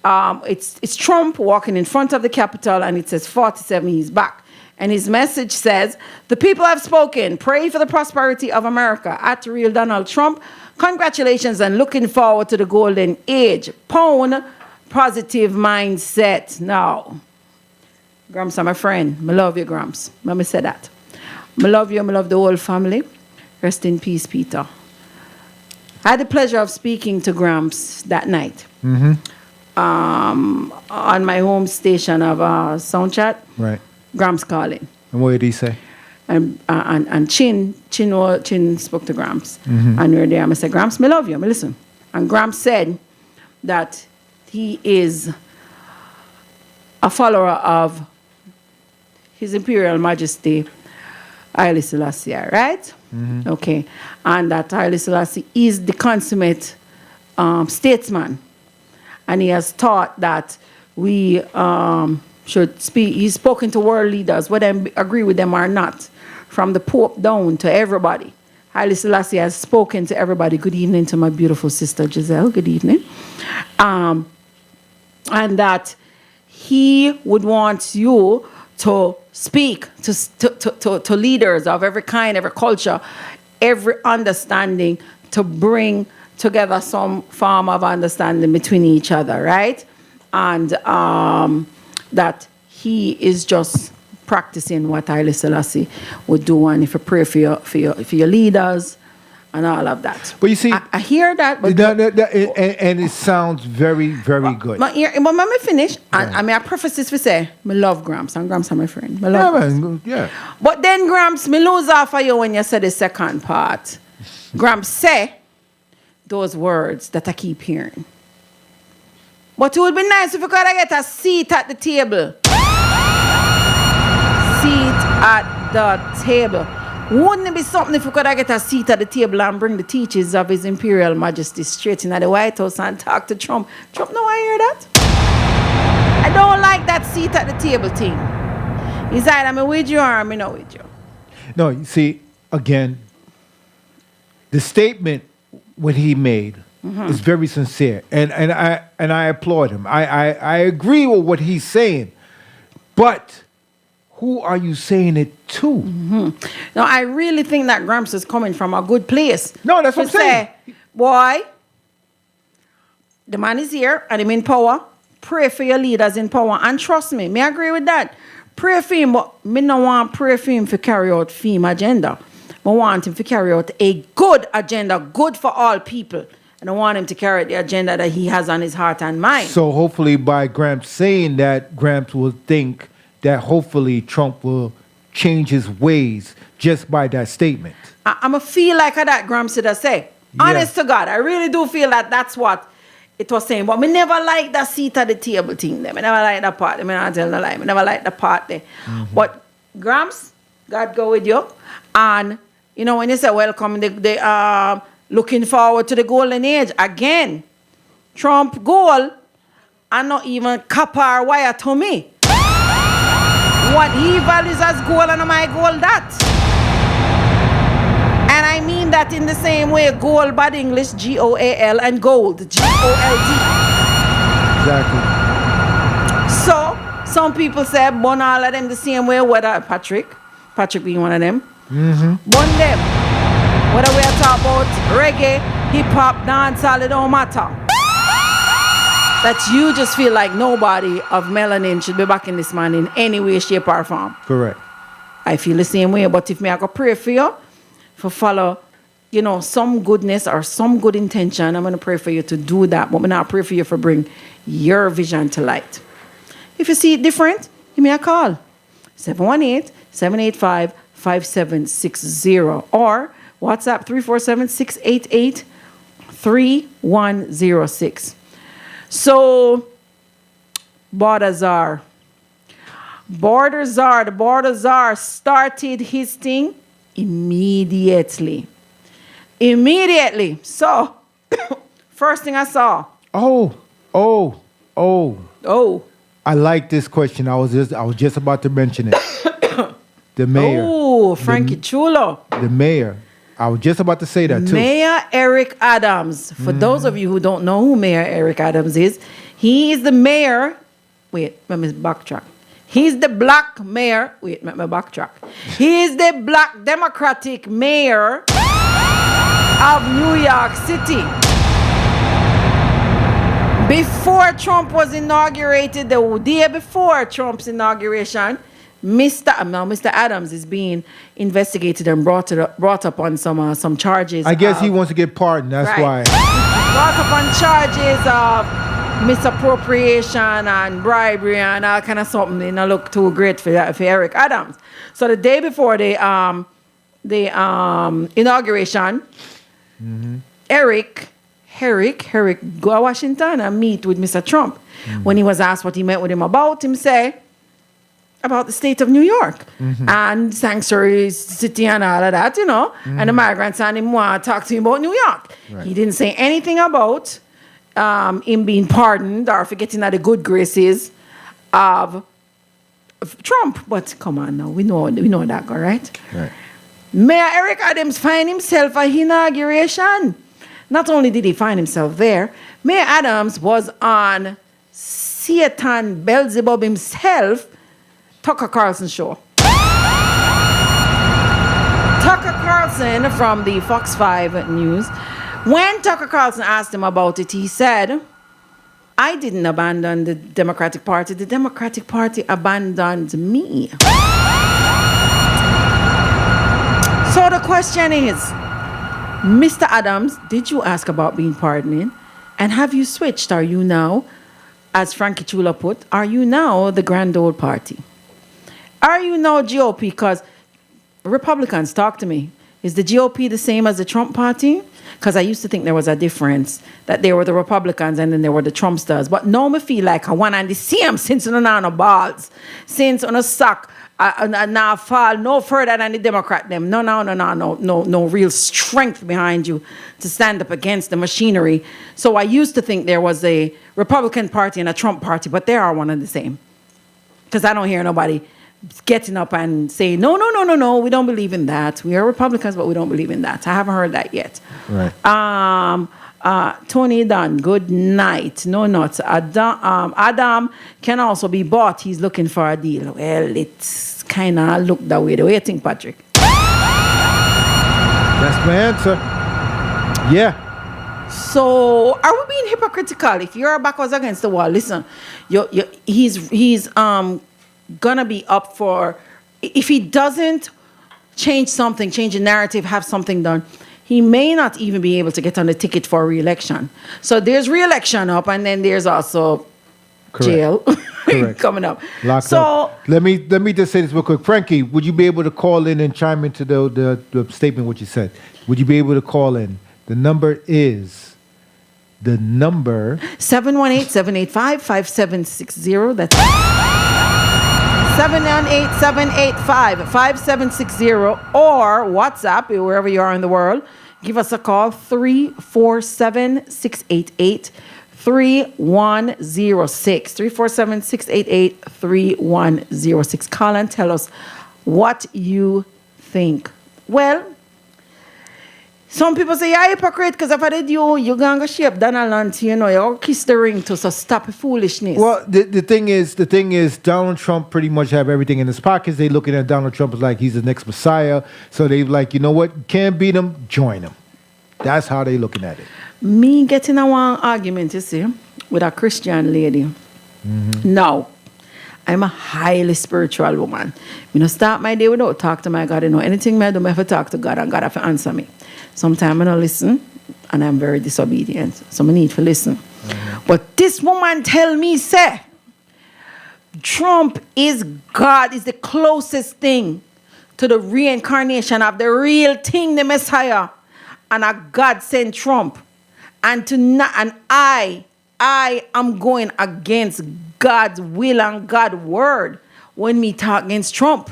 It's Trump walking in front of the Capitol, and it says 47, he's back. And his message says, the people have spoken. Pray for the prosperity of America. At real Donald Trump, congratulations and looking forward to the golden age. Pone positive mindset. Now, Gramps, I'm a friend. I love you, Gramps. Let me say that. I love you. I love the whole family. Rest in peace, Peter. I had the pleasure of speaking to Gramps that night. Mm-hmm. On my home station of Soundchat. Right. Gramps calling. And what did he say? And Chin spoke to Gramps. Mm-hmm. And we were there. I said, Gramps, I love you. I listen. And Gramps said that he is a follower of His Imperial Majesty Haile Selassie, right? Mm-hmm. Okay. And that Haile Selassie is the consummate statesman. And he has taught that we should speak. He's spoken to world leaders, whether I agree with them or not, from the Pope down to everybody. Haile Selassie has spoken to everybody. Good evening to my beautiful sister Giselle. Good evening. And that he would want you to speak to leaders of every kind, every culture, every understanding, to bring together some form of understanding between each other, right? And that he is just practicing what Haile Selassie would do, and if you pray for your leaders and all of that. But you see, I hear that, but and it sounds very, very good. But let me finish. And I mean, I preface this to say, I love Gramps, and Gramps are my friend. I love Gramps. Yeah. But then Gramps, me lose off of you when you say the second part. Gramps say those words that I keep hearing. But it would be nice if you could get a seat at the table. Seat at the table. Wouldn't it be something if you could get a seat at the table and bring the teachings of His Imperial Majesty straight into the White House and talk to Trump? Trump, no, I hear that. I don't like that seat at the table thing. He's either I'm with you or I'm not with you. No, you see, again, the statement what he made is very sincere, and I applaud him. I agree with what he's saying, but who are you saying it to? Mm-hmm. No, I really think that Gramps is coming from a good place. No, that's what I'm saying. Boy, the man is here and him in power. Pray for your leaders in power, and trust me, I agree with that. Pray for him, but me no want pray for him to carry out FEMA agenda. I want him to carry out a good agenda, good for all people. And I want him to carry out the agenda that he has on his heart and mind. So hopefully by Gramps saying that, Gramps will think that hopefully Trump will change his ways just by that statement. I'm a feel like that Gramps should have said. Yeah. Honest to God, I really do feel that that's what it was saying. But me never like that seat at the table thing there. I never like that part. I mean, I tell no lie. I never like the part there. Mm-hmm. But Gramps, God go with you. And, you know, when you say welcome, they looking forward to the golden age. Again, Trump goal and not even copper wire to me. What he values as gold and my goal that. And I mean that in the same way, gold bad English, G-O-A-L, and gold, G-O-L-D. Exactly. So, some people say, burn all of them the same way, whether Patrick being one of them, burn them. Whether we are talking about reggae, hip-hop, dancehall, it don't matter. That you just feel like nobody of melanin should be back in this man in any way, shape, or form. Correct. I feel the same way, but if me I go pray for you, for follow, you know, some goodness or some good intention, I'm going to pray for you to do that, but I'm not pray for you for bring your vision to light. If you see it different, give me a call. 718-785-5760 or WhatsApp 347-688-3106. So, the border czar started his thing immediately. So, first thing I saw. Oh. I like this question. I was just about to mention it. The mayor. Oh, Frankie Chulo. The mayor. I was just about to say that too. Mayor Eric Adams. For those of you who don't know who Mayor Eric Adams is, he is the mayor. Wait, let me backtrack. He's the black mayor. Wait, let me backtrack. He is the black Democratic mayor of New York City. Before Trump was inaugurated, the day before Trump's inauguration, Mr. Adams is being investigated and brought up on some charges. I guess he wants to get pardoned. That's why. Brought up on charges of misappropriation and bribery and all kind of something. It don't look too great for Eric Adams. So the day before the inauguration, Eric go to Washington and meet with Mr. Trump. When he was asked what he met with him about, him say about the state of New York and sanctuary city and all of that, you know, and the migrants and him want to talk to him about New York. Right. He didn't say anything about him being pardoned or forgetting the good graces of Trump. But come on now, we know that, all right? Right. Mayor Eric Adams find himself at inauguration. Not only did he find himself there, Mayor Adams was on Satan Beelzebub himself, Tucker Carlson show. Tucker Carlson from the Fox 5 News. When Tucker Carlson asked him about it, he said, I didn't abandon the Democratic Party. The Democratic Party abandoned me. So the question is, Mr. Adams, did you ask about being pardoned? And have you switched? Are you now, as Frankie Chula put, are you now the grand old party? Are you now GOP? Because Republicans, talk to me. Is the GOP the same as the Trump party? Because I used to think there was a difference, that they were the Republicans and then there were the Trumpsters. But now I feel like I want and the same since on no balls, since on a suck, now fall no further than the Democrat them. No real strength behind you to stand up against the machinery. So I used to think there was a Republican party and a Trump party, but they are one and the same. Because I don't hear nobody getting up and saying, no, we don't believe in that. We are Republicans, but we don't believe in that. I haven't heard that yet. Right. Tony Dunn, good night. No nuts. Adam can also be bought. He's looking for a deal. Well, it's kind of look that way. The way you think, Patrick? That's my answer. Yeah. So, are we being hypocritical? If you're backwards against the wall, listen. He's gonna be up for, if he doesn't change the narrative, have something done, he may not even be able to get on the ticket for re-election. So there's re-election up, and then there's also jail coming up. Locked up. Let me just say this real quick. Frankie, would you be able to call in and chime into the statement what you said? Would you be able to call in? The number is 718-785-5760. That's 798-785-5760 or WhatsApp, wherever you are in the world. Give us a call, 347-688-3106. 347-688-3106. Call and tell us what you think. Well, some people say, you're a hypocrite because if I did you're going to shape Donald and, you'll kiss the ring to, so stop the foolishness. Well, the thing is, Donald Trump pretty much have everything in his pockets. They looking at Donald Trump as like he's the next messiah. So they like, you know what? Can't beat him, join him. That's how they looking at it. Me getting a one argument, you see, with a Christian lady. Mm-hmm. Now, I'm a highly spiritual woman. I don't start my day without talk to my God. Anything I do, I have to talk to God and God have to answer me. Sometimes I don't listen and I'm very disobedient. So I need to listen. Mm-hmm. But this woman tell me, say, Trump is God, is the closest thing to the reincarnation of the real thing, the Messiah. And a God sent Trump. And I am going against God's will and God's word when me talk against Trump.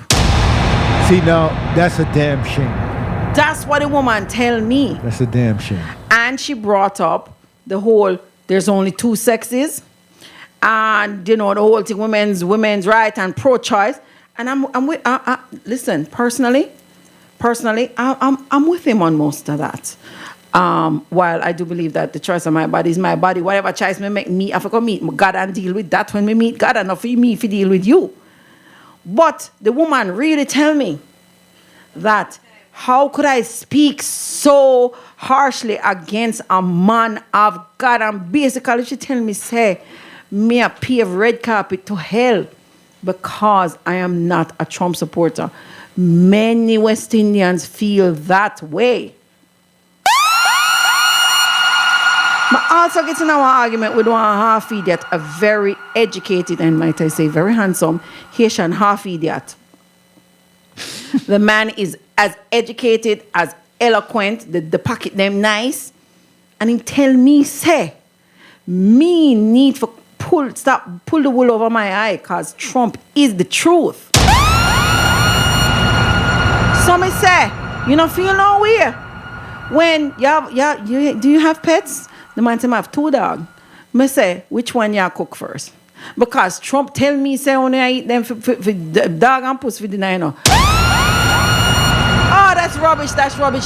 See, now, that's a damn shame. That's what the woman tell me. That's a damn shame. And she brought up the whole, there's only two sexes. And, the whole thing, women's right and pro-choice. And I'm with, listen, personally, I'm with him on most of that. While I do believe that the choice of my body is my body, whatever choice me make me, I have to meet God and deal with that when we meet God, and not for me if he deal with you. But the woman really tell me that how could I speak so harshly against a man of God? And basically she tell me, say, me a pave red carpet to hell because I am not a Trump supporter. Many West Indians feel that way. I also get in our argument with one half idiot, a very educated and might I say very handsome Haitian half idiot. The man is as educated, as eloquent, the pocket them nice, and he tell me, say, me need to pull the wool over my eye because Trump is the truth. So me say, you don't feel no weird when do you have pets? The man say, I have 2 dogs. Me say, which one you cook first? Because Trump tell me, say, only I eat them for dog and puss for dinner, Oh, that's rubbish.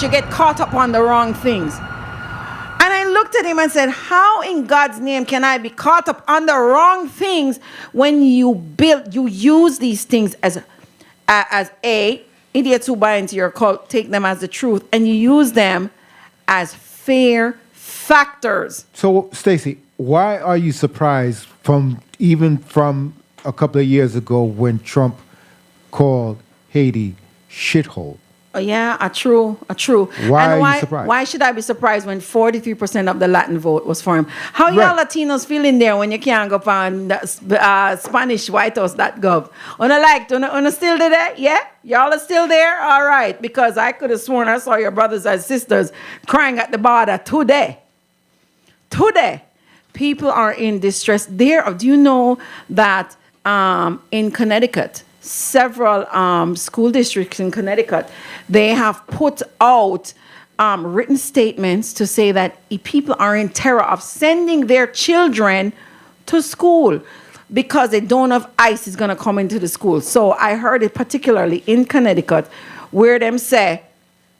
You get caught up on the wrong things. And I looked at him and said, how in God's name can I be caught up on the wrong things when you use these things as idiots who buy into your cult, take them as the truth, and you use them as fair factors. So, Stacey, why are you surprised from a couple of years ago when Trump called Haiti shithole? Oh, yeah, true. Why are you surprised? Why should I be surprised when 43% of the Latin vote was for him? How y'all Latinos feeling there when you can't go on Spanish whitehouse.gov? Una still there? Yeah? Y'all are still there? All right. Because I could have sworn I saw your brothers and sisters crying at the border today. People are in distress there. Do you know that in Connecticut, several school districts in Connecticut, they have put out written statements to say that people are in terror of sending their children to school because they don't know if ICE is going to come into the school. So I heard it particularly in Connecticut where them say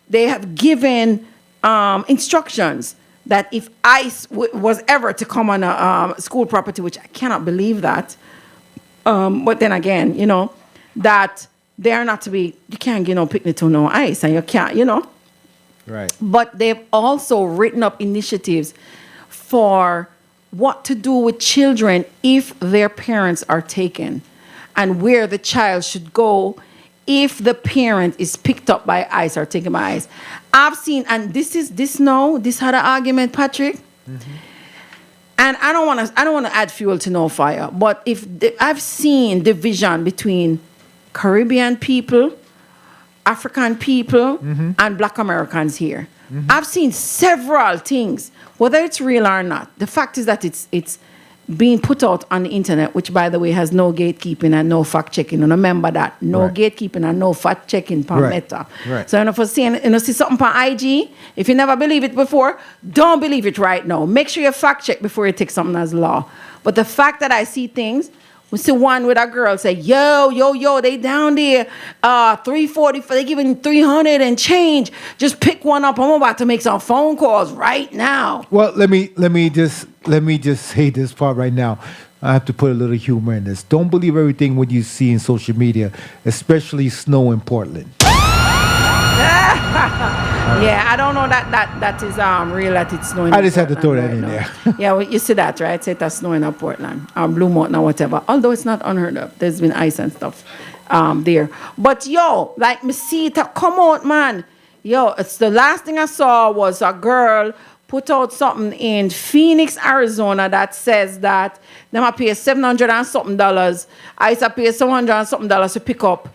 they have given instructions that if ICE was ever to come on a school property, which I cannot believe that, but then again, that they are not to be, you can't get no picnic to no ICE, and you can't, Right. But they've also written up initiatives for what to do with children if their parents are taken and where the child should go if the parent is picked up by ICE or taken by ICE. I've seen, and this had an argument, Patrick. Mm-hmm. And I don't want to add fuel to no fire, but I've seen division between Caribbean people, African people, mm-hmm. and Black Americans here. Mm-hmm. I've seen several things, whether it's real or not. The fact is that it's being put out on the internet, which, by the way, has no gatekeeping and no fact-checking. And remember that. No gatekeeping and no fact-checking per Meta. Right. So, if you see something on IG, if you never believe it before, don't believe it right now. Make sure you fact-check before you take something as law. But the fact that I see things, we see one with a girl say, yo, they down there, 340, they giving 300 and change. Just pick one up. I'm about to make some phone calls right now. Well, let me just say this part right now. I have to put a little humor in this. Don't believe everything what you see in social media, especially snow in Portland. Yeah, I don't know that is real that it's snowing. I just had to throw that in there. Yeah, well, you see that, right? Say it's snowing in Portland, Blue Mountain or whatever. Although it's not unheard of. There's been ice and stuff there. But yo, like me see it come out, man. Yo, it's the last thing I saw was a girl put out something in Phoenix, Arizona that says that they might pay $700 and something. I used to pay $700 and something to pick up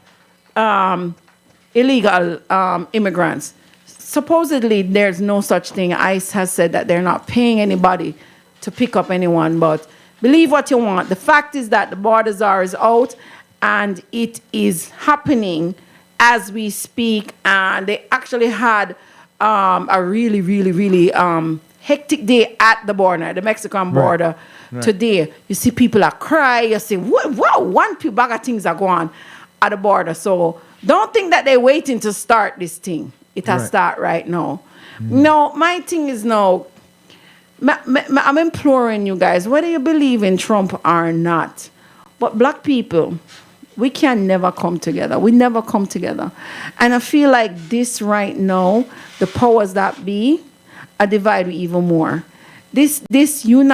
illegal immigrants. Supposedly, there's no such thing. ICE has said that they're not paying anybody to pick up anyone, but believe what you want. The fact is that the borders is out, and it is happening as we speak. And they actually had a really, really, really hectic day at the border, the Mexican border today. You see people are crying. You see, wow, one bag of things are going on at the border. So don't think that they're waiting to start this thing. It has start right now. No, my thing is no. I'm imploring you guys, whether you believe in Trump or not, but black people, we can never come together. We never come together. And I feel like this right now, the powers that be, are divided even more. This you're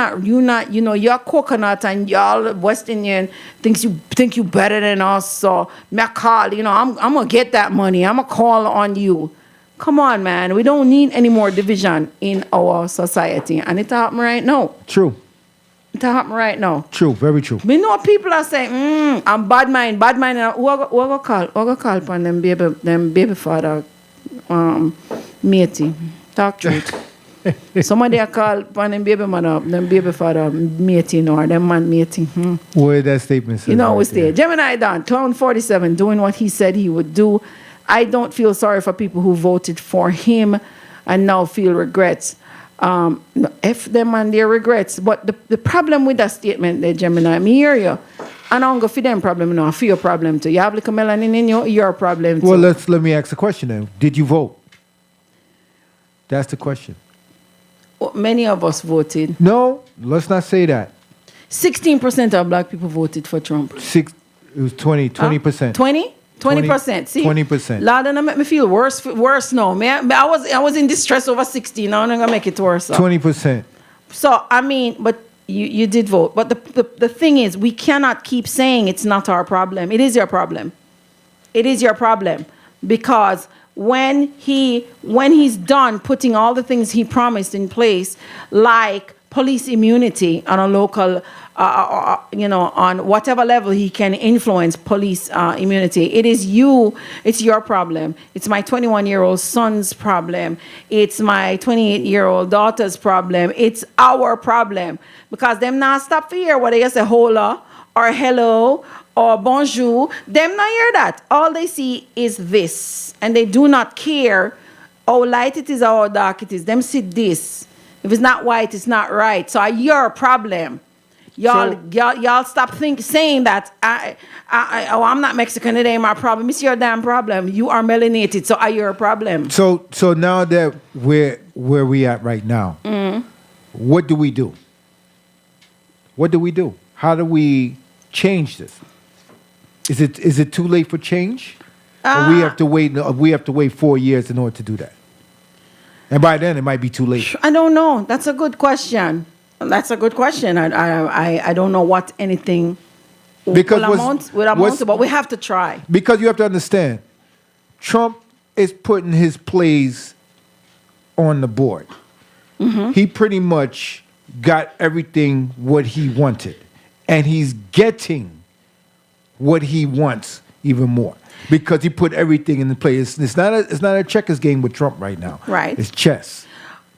coconut and y'all West Indian think you better than us. So me call, I'm gonna get that money. I'm gonna call on you. Come on, man. We don't need any more division in our society. And it happen right now. True. It happen right now. True, very true. We know people are saying, I'm bad mind. Who I go call upon them baby father, matey. Talk truth. Somebody I call upon them baby mother, them baby father matey, or them man matey. Where that statement says. We stay. Gemini Don, Clown 47, doing what he said he would do. I don't feel sorry for people who voted for him and now feel regrets. F them and their regrets. But the problem with that statement there, Gemini, I hear you. And I don't go for them problem, no, I feel your problem too. You have like a melanin in your problem too. Well, let me ask a question then. Did you vote? That's the question. Well, many of us voted. No, let's not say that. 16% of black people voted for Trump. It was 20%. 20? 20%. See, 20%. Lord, and make me feel worse now. Man, I was in distress over 60. Now I'm gonna make it worse. 20%. So I mean, but you did vote. But the thing is, we cannot keep saying it's not our problem. It is your problem. It is your problem because when he's done putting all the things he promised in place, like police immunity on a local. On whatever level he can influence police immunity. It's your problem. It's my 21-year-old son's problem. It's my 28-year-old daughter's problem. It's our problem. Because them not stop fear whether you say hola or hello or bonjour. Them not hear that. All they see is this. And they do not care how light it is or how dark it is. Them see this. If it's not white, it's not right. So your problem. Y'all stop saying that I'm not Mexican, it ain't my problem. It's your damn problem. You are melanated, so are your problem. So now that we're where we at right now, what do we do? What do we do? How do we change this? Is it too late for change? Or we have to wait 4 years in order to do that? And by then it might be too late. I don't know. That's a good question. That's a good question. I don't know what anything will amount to, but we have to try. Because you have to understand, Trump is putting his plays on the board. Mm-hmm. He pretty much got everything what he wanted. And he's getting what he wants even more. Because he put everything in the play. It's not a checkers game with Trump right now. Right. It's chess.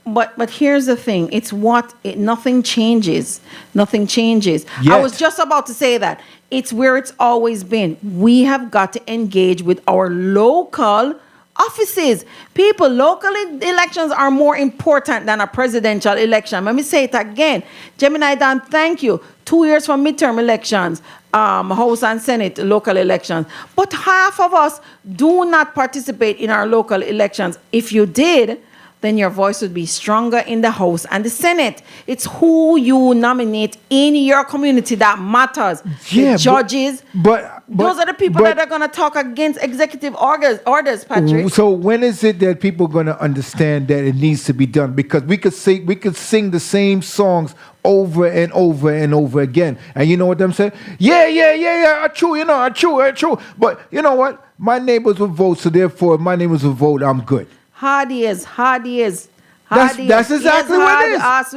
But here's the thing. It's nothing changes. Nothing changes. Yet. I was just about to say that. It's where it's always been. We have got to engage with our local offices. People, local elections are more important than a presidential election. Let me say it again. Gemini Dan, thank you. 2 years from midterm elections, House and Senate local elections. But half of us do not participate in our local elections. If you did, then your voice would be stronger in the House and the Senate. It's who you nominate in your community that matters. Yeah, the judges. But those are the people that are going to talk against executive orders, Patrick. So when is it that people are going to understand that it needs to be done? Because we could sing the same songs over and over and over again. And you know what I'm saying? Yeah, true. But you know what? My neighbors will vote, so therefore my neighbors will vote, I'm good. Hard is. That's exactly what it is. That's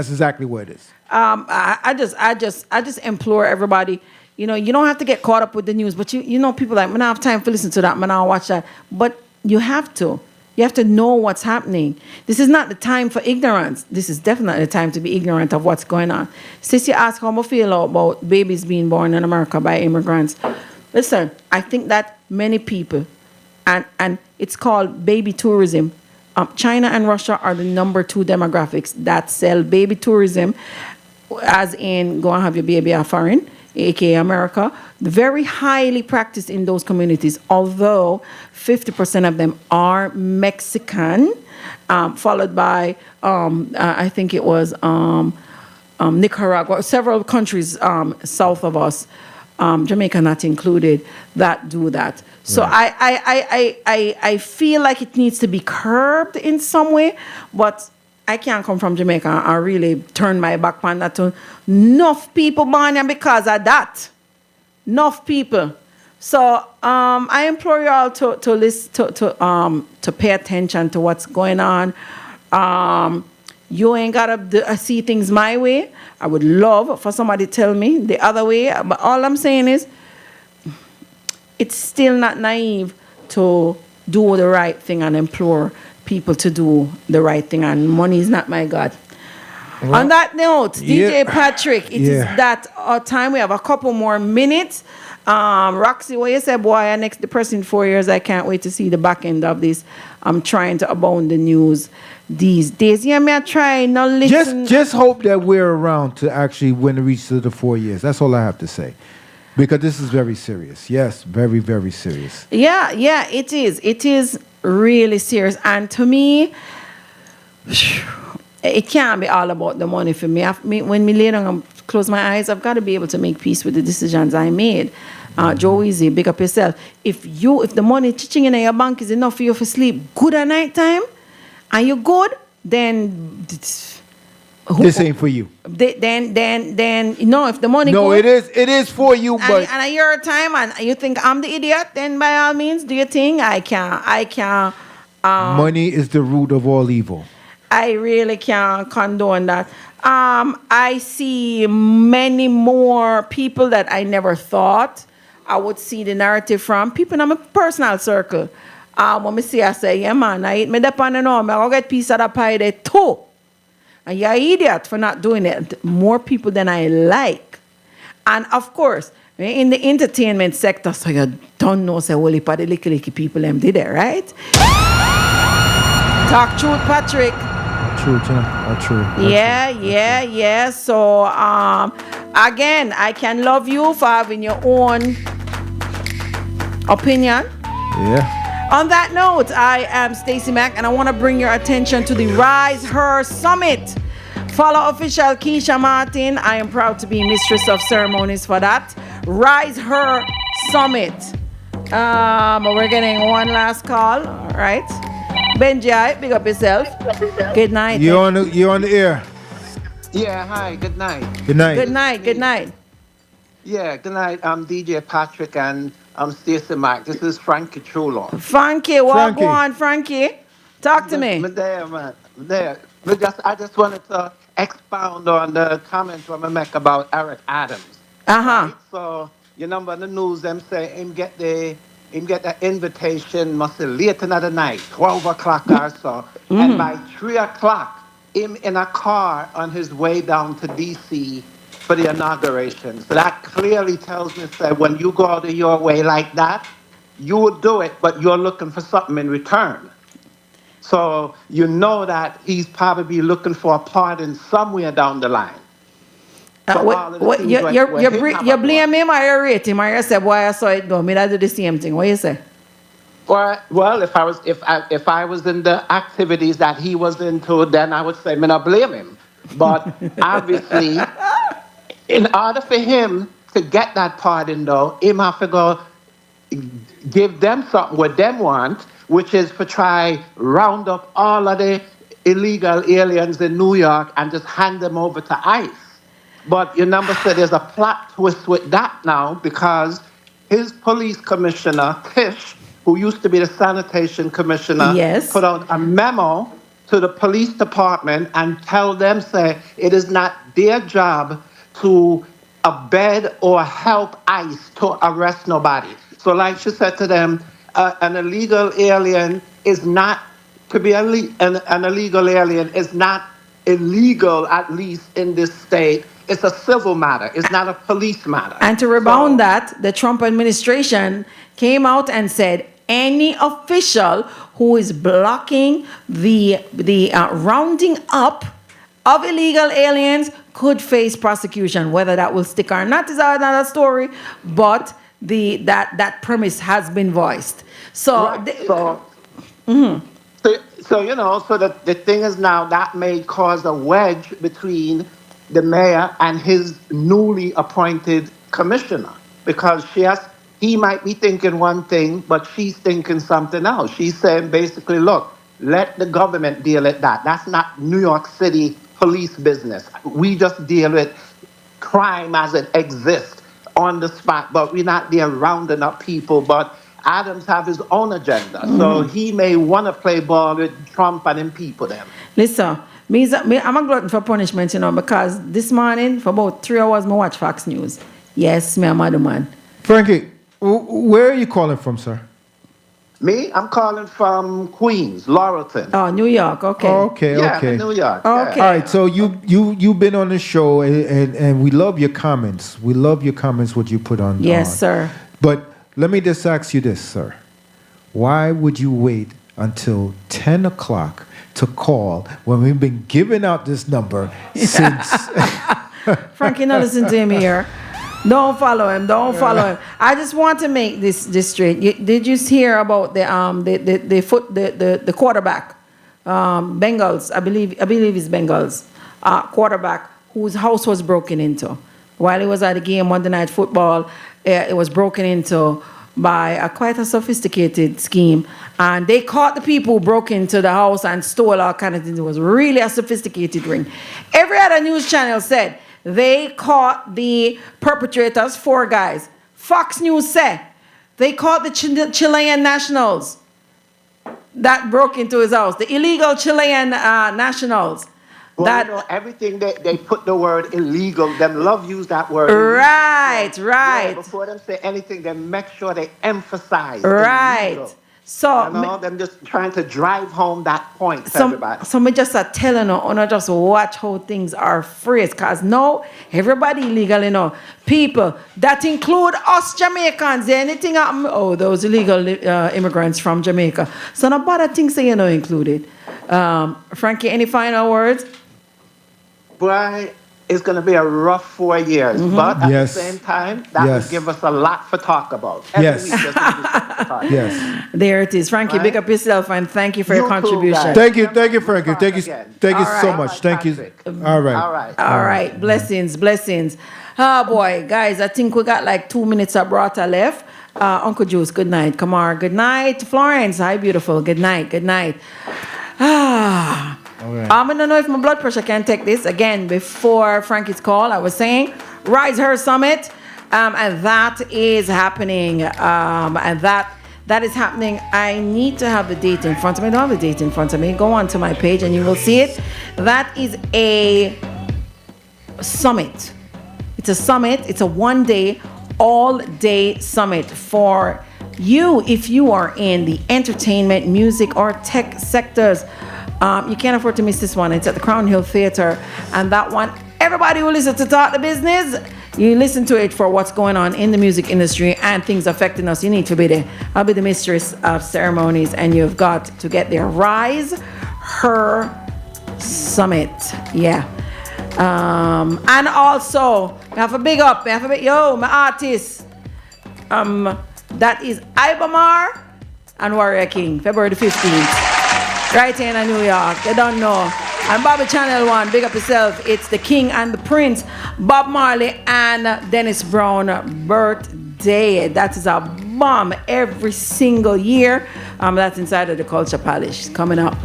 exactly what it is. I just implore everybody. You know, you don't have to get caught up with the news, but you know, people like, I don't have time to listen to that, I don't watch that. But you have to. You have to know what's happening. This is not the time for ignorance. This is definitely the time to be ignorant of what's going on. Since you ask how I feel about babies being born in America by immigrants, listen, I think that many people, and it's called baby tourism. China and Russia are the number 2 demographics that sell baby tourism, as in go and have your baby a foreign, aka America. Very highly practiced in those communities, although 50% of them are Mexican, followed by, I think it was Nicaragua, several countries south of us, Jamaica not included, that do that. So right. I feel like it needs to be curbed in some way, but I can't come from Jamaica and really turn my back on that. Enough people born here because of that. Enough people. So I implore you all to listen to pay attention to what's going on. You ain't gotta see things my way. I would love for somebody to tell me the other way. But all I'm saying is, it's still not naive to do the right thing and implore people to do the right thing. And money is not my God. Well, on that note, DJ Patrick, it is that time. We have a couple more minutes. Roxy, what you say, boy, next depressing 4 years. I can't wait to see the back end of this. I'm trying to abound the news these days. Yeah, me I try not listen. Just hope that we're around to actually when it reaches to the 4 years. That's all I have to say. Because this is very serious. Yes, very, very serious. Yeah, it is. It is really serious. And to me, it can't be all about the money for me. When me lay down and close my eyes, I've got to be able to make peace with the decisions I made. Joe Easy, big up yourself. If the money chiching in your bank is enough for you for sleep good at night time, and you're good, then this ain't for you. Then no, if the money it is for you, but and your time and you think I'm the idiot, then by all means do your thing. I can't money is the root of all evil. I really can't condone that. I see many more people that I never thought I would see the narrative from. People in my personal circle. When I see, I say, yeah man, I eat me the pan and all, I'll get a piece of the pie there too. And you're an idiot for not doing it. More people than I like. And of course, in the entertainment sector, so you don't know, say, well, if the licky people them did it, right? Talk truth, Patrick. True. Yeah. So, again, I can love you for having your own opinion. Yeah. On that note, I am Stacey Mack, and I want to bring your attention to the Rise Her Summit. Follow official Keisha Martin. I am proud to be mistress of ceremonies for that. Rise Her Summit. We're getting one last call. All right. Benji, big up yourself. Good night. You're on the air. Yeah, hi, good night. Good night. Yeah, good night. I'm DJ Patrick and I'm Stacey Mack. This is Frankie Trulon. Frankie, what go on, Frankie? Talk to me. There, man. There. I just wanted to expound on the comments I make about Eric Adams. Uh-huh. Right? So, you know, in the news, them say him get the him get an invitation, must be late another night, 12 o'clock or so. And by 3 o'clock, him in a car on his way down to D.C. for the inauguration. So that clearly tells me that when you go out of your way like that, you will do it, but you're looking for something in return. So you know that he's probably looking for a pardon somewhere down the line. You blame him or you rate him or you say, boy, I saw it go. Me I do the same thing. What you say? Well, if I was in the activities that he was into, then I would say, me not blame him. But obviously, in order for him to get that pardon, though, him have to go give them something what them want, which is to try round up all of the illegal aliens in New York and just hand them over to ICE. But your number said there's a plot twist with that now because his police commissioner, Tish, who used to be the sanitation commissioner, put out a memo to the police department and tell them, say, it is not their job to abet or help ICE to arrest nobody. So like she said to them, an illegal alien is not, to be an illegal alien is not illegal, at least in this state. It's a civil matter. It's not a police matter. And to rebound that, the Trump administration came out and said any official who is blocking the rounding up of illegal aliens could face prosecution. Whether that will stick or not is another story, but that premise has been voiced. So, so the thing is now that may cause a wedge between the mayor and his newly appointed commissioner, because he might be thinking one thing, but she's thinking something else. She's saying basically, look, let the government deal with that. That's not New York City police business. We just deal with crime as it exists on the spot, but we're not there rounding up people. But Adams have his own agenda, so he may want to play ball with Trump and them people them. Listen, I'm a glutton for punishment, because this morning, for about 3 hours, I watch Fox News. Yes, I'm a man. Frankie, where are you calling from, sir? Me? I'm calling from Queens, Laurelton. Oh, New York, okay. Okay. New York. Okay. All right, so you've been on the show, and we love your comments. We love your comments, what you put on. Yes, sir. But let me just ask you this, sir. Why would you wait until 10 o'clock to call when we've been giving out this number since... Frankie, now listen to him here. Don't follow him. I just want to make this straight. Did you hear about the quarterback, Bengals? I believe it's Bengals quarterback whose house was broken into while he was at the game Monday Night Football. It was broken into by quite a sophisticated scheme, and they caught the people who broke into the house and stole all kinds of things. It was really a sophisticated ring. Every other news channel said they caught the perpetrators, 4 guys. Fox News said they caught the Chilean nationals that broke into his house, the illegal Chilean nationals. Well, everything they put the word illegal, them love use that word. Right. Yeah, before them say anything, they make sure they emphasize. Right. Illegal. So them just trying to drive home that point to everybody. So me just telling you, just watch how things are phrased, because now everybody illegal, people that include us Jamaicans. Anything happen, those illegal immigrants from Jamaica. So no bother things say included. Frankie, any final words? Boy, it's going to be a rough 4 years, but at the same time, that will give us a lot to talk about. Yes. There it is. Frankie, big up yourself, and thank you for your contribution. Thank you, Frankie. Thank you so much. Thank you. All right. Blessings. Oh, boy, guys, I think we got like 2 minutes of Brata left. Uncle Juice, good night. Kamar, good night. Florence, hi, beautiful. Good night. Right. I don't know if my blood pressure can take this. Again, before Frankie's call, I was saying Rise Her Summit, and that is happening. That is happening. I need to have the date in front of me. I don't have the date in front of me. Go on to my page and you will see it. That is a summit. It's a summit. It's a 1-day, all-day summit for if you are in the entertainment, music, or tech sectors, you can't afford to miss this one. It's at the Crown Hill Theatre, and that one, everybody will listen to Talk the Business. You listen to it for what's going on in the music industry and things affecting us. You need to be there. I'll be the mistress of ceremonies, and you've got to get there. Rise Her Summit. Yeah. And also, I have a big up. My artist. That is Ibamar and Warrior King, February the 15th. Right here in New York. They don't know. And Bobby Channel 1, big up yourself. It's the King and the Prince, Bob Marley and Dennis Brown birthday. That is a bomb every single year. That's inside of the Culture Palace coming up.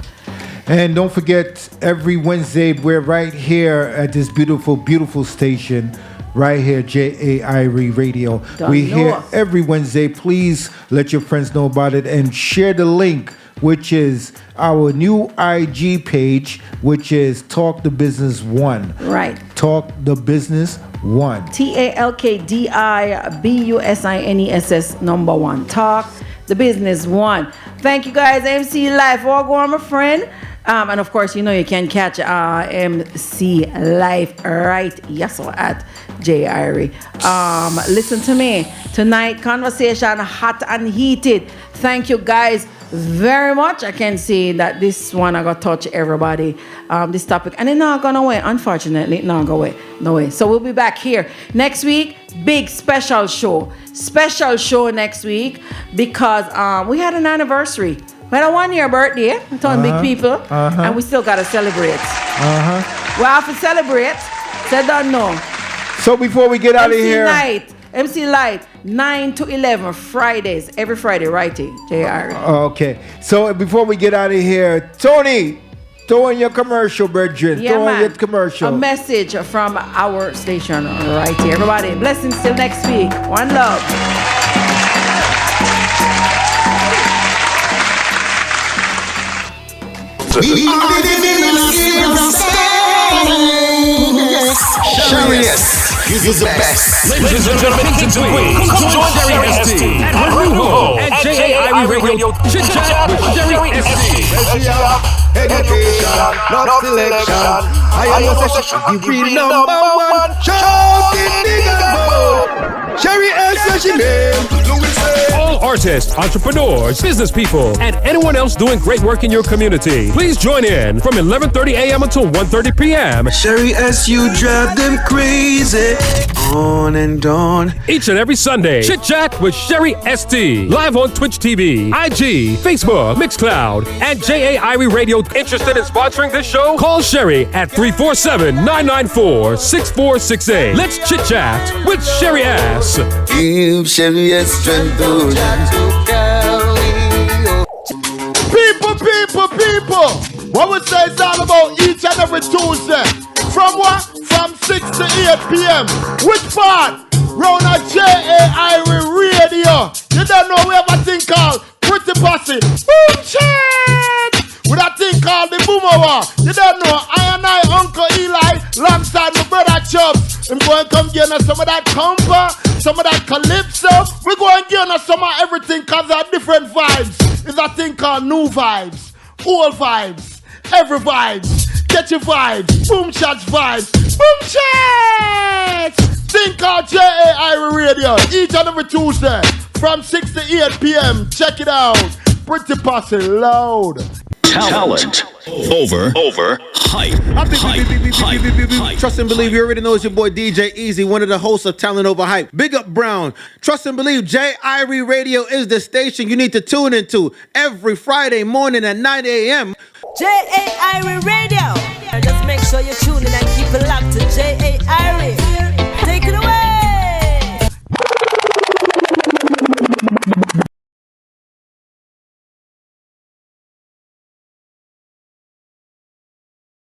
And don't forget, every Wednesday, we're right here at this beautiful, beautiful station. Right here, JAIRiE Radio. We're here every Wednesday. Please let your friends know about it and share the link, which is our new IG page, which is Talk the Business 1. Right. Talk the Business 1. TALKDIBUSINESS number 1. Talk the Business 1. Thank you guys, MC Life. All go on, my friend. And of course, you know you can catch MC Life right at JAIRiE. Listen to me tonight. Conversation hot and heated. Thank you guys very much. I can see that this one I got touch everybody. This topic, and it's not gone away. Unfortunately, it's not going away. No way. So we'll be back here next week. Big special show next week because we had an anniversary. We had a 1-year birthday. We told big people, and we still gotta celebrate. We have to celebrate. So don't know. So before we get out of here, MC Light, 9 to 11 Fridays, every Friday, right here, JAIRiE. Okay. So before we get out of here, Tony, throw in your commercial, brethren. Yeah, throw in man. your commercial. A message from our station right here. Everybody, blessings till next week. One love. We live in a JAIRiE is the best. Ladies and gentlemen, kings and queens, join JAIRiE ST at her new home at JAIRiE Radio Chit Chat with JAIRiE ST. Education, not selection. I am your session, the real #1. Shouting nigga vote. JAIRiE ST, she name. All artists, entrepreneurs, business people, and anyone else doing great work in your community. Please join in from 11:30 a.m. until 1:30 p.m. JAIRiE ST, you drive them crazy. On and on. Each and every Sunday, Chit Chat with JAIRiE ST. Live on Twitch TV, IG, Facebook, Mixcloud, and JAIRiE Radio. Interested in sponsoring this show? Call Sherry at 347-994-6468. Let's Chit Chat with JAIRiE S. Give JAIRiE strength to People. What we say is all about each and every Tuesday. From what? From 6 to 8 p.m. Which part? Round at JAIRiE Radio. You don't know we have a thing called Pretty Posse. Boom shit! With a thing called the Boomer. You don't know I and Uncle Eli, alongside my brother Chubbs. I'm going to come get us some of that compa, some of that calypso. We're going to get us some of everything because there are different vibes. It's a thing called new vibes, old vibes, every vibes. Get your vibes, boom shots vibes, boom shots! Thing called JAIRiE Radio, each and every Tuesday from 6 to 8 p.m. Check it out. Pretty Posse loud. Talent over hype. Trust and believe, you already know it's your boy DJ Easy, one of the hosts of Talent Over Hype. Big up Brown. Trust and believe, JAIRiE Radio is the station you need to tune into every Friday morning at 9 a.m. JAIRiE Radio. Just make sure you tune in and keep it locked to JAIRiE.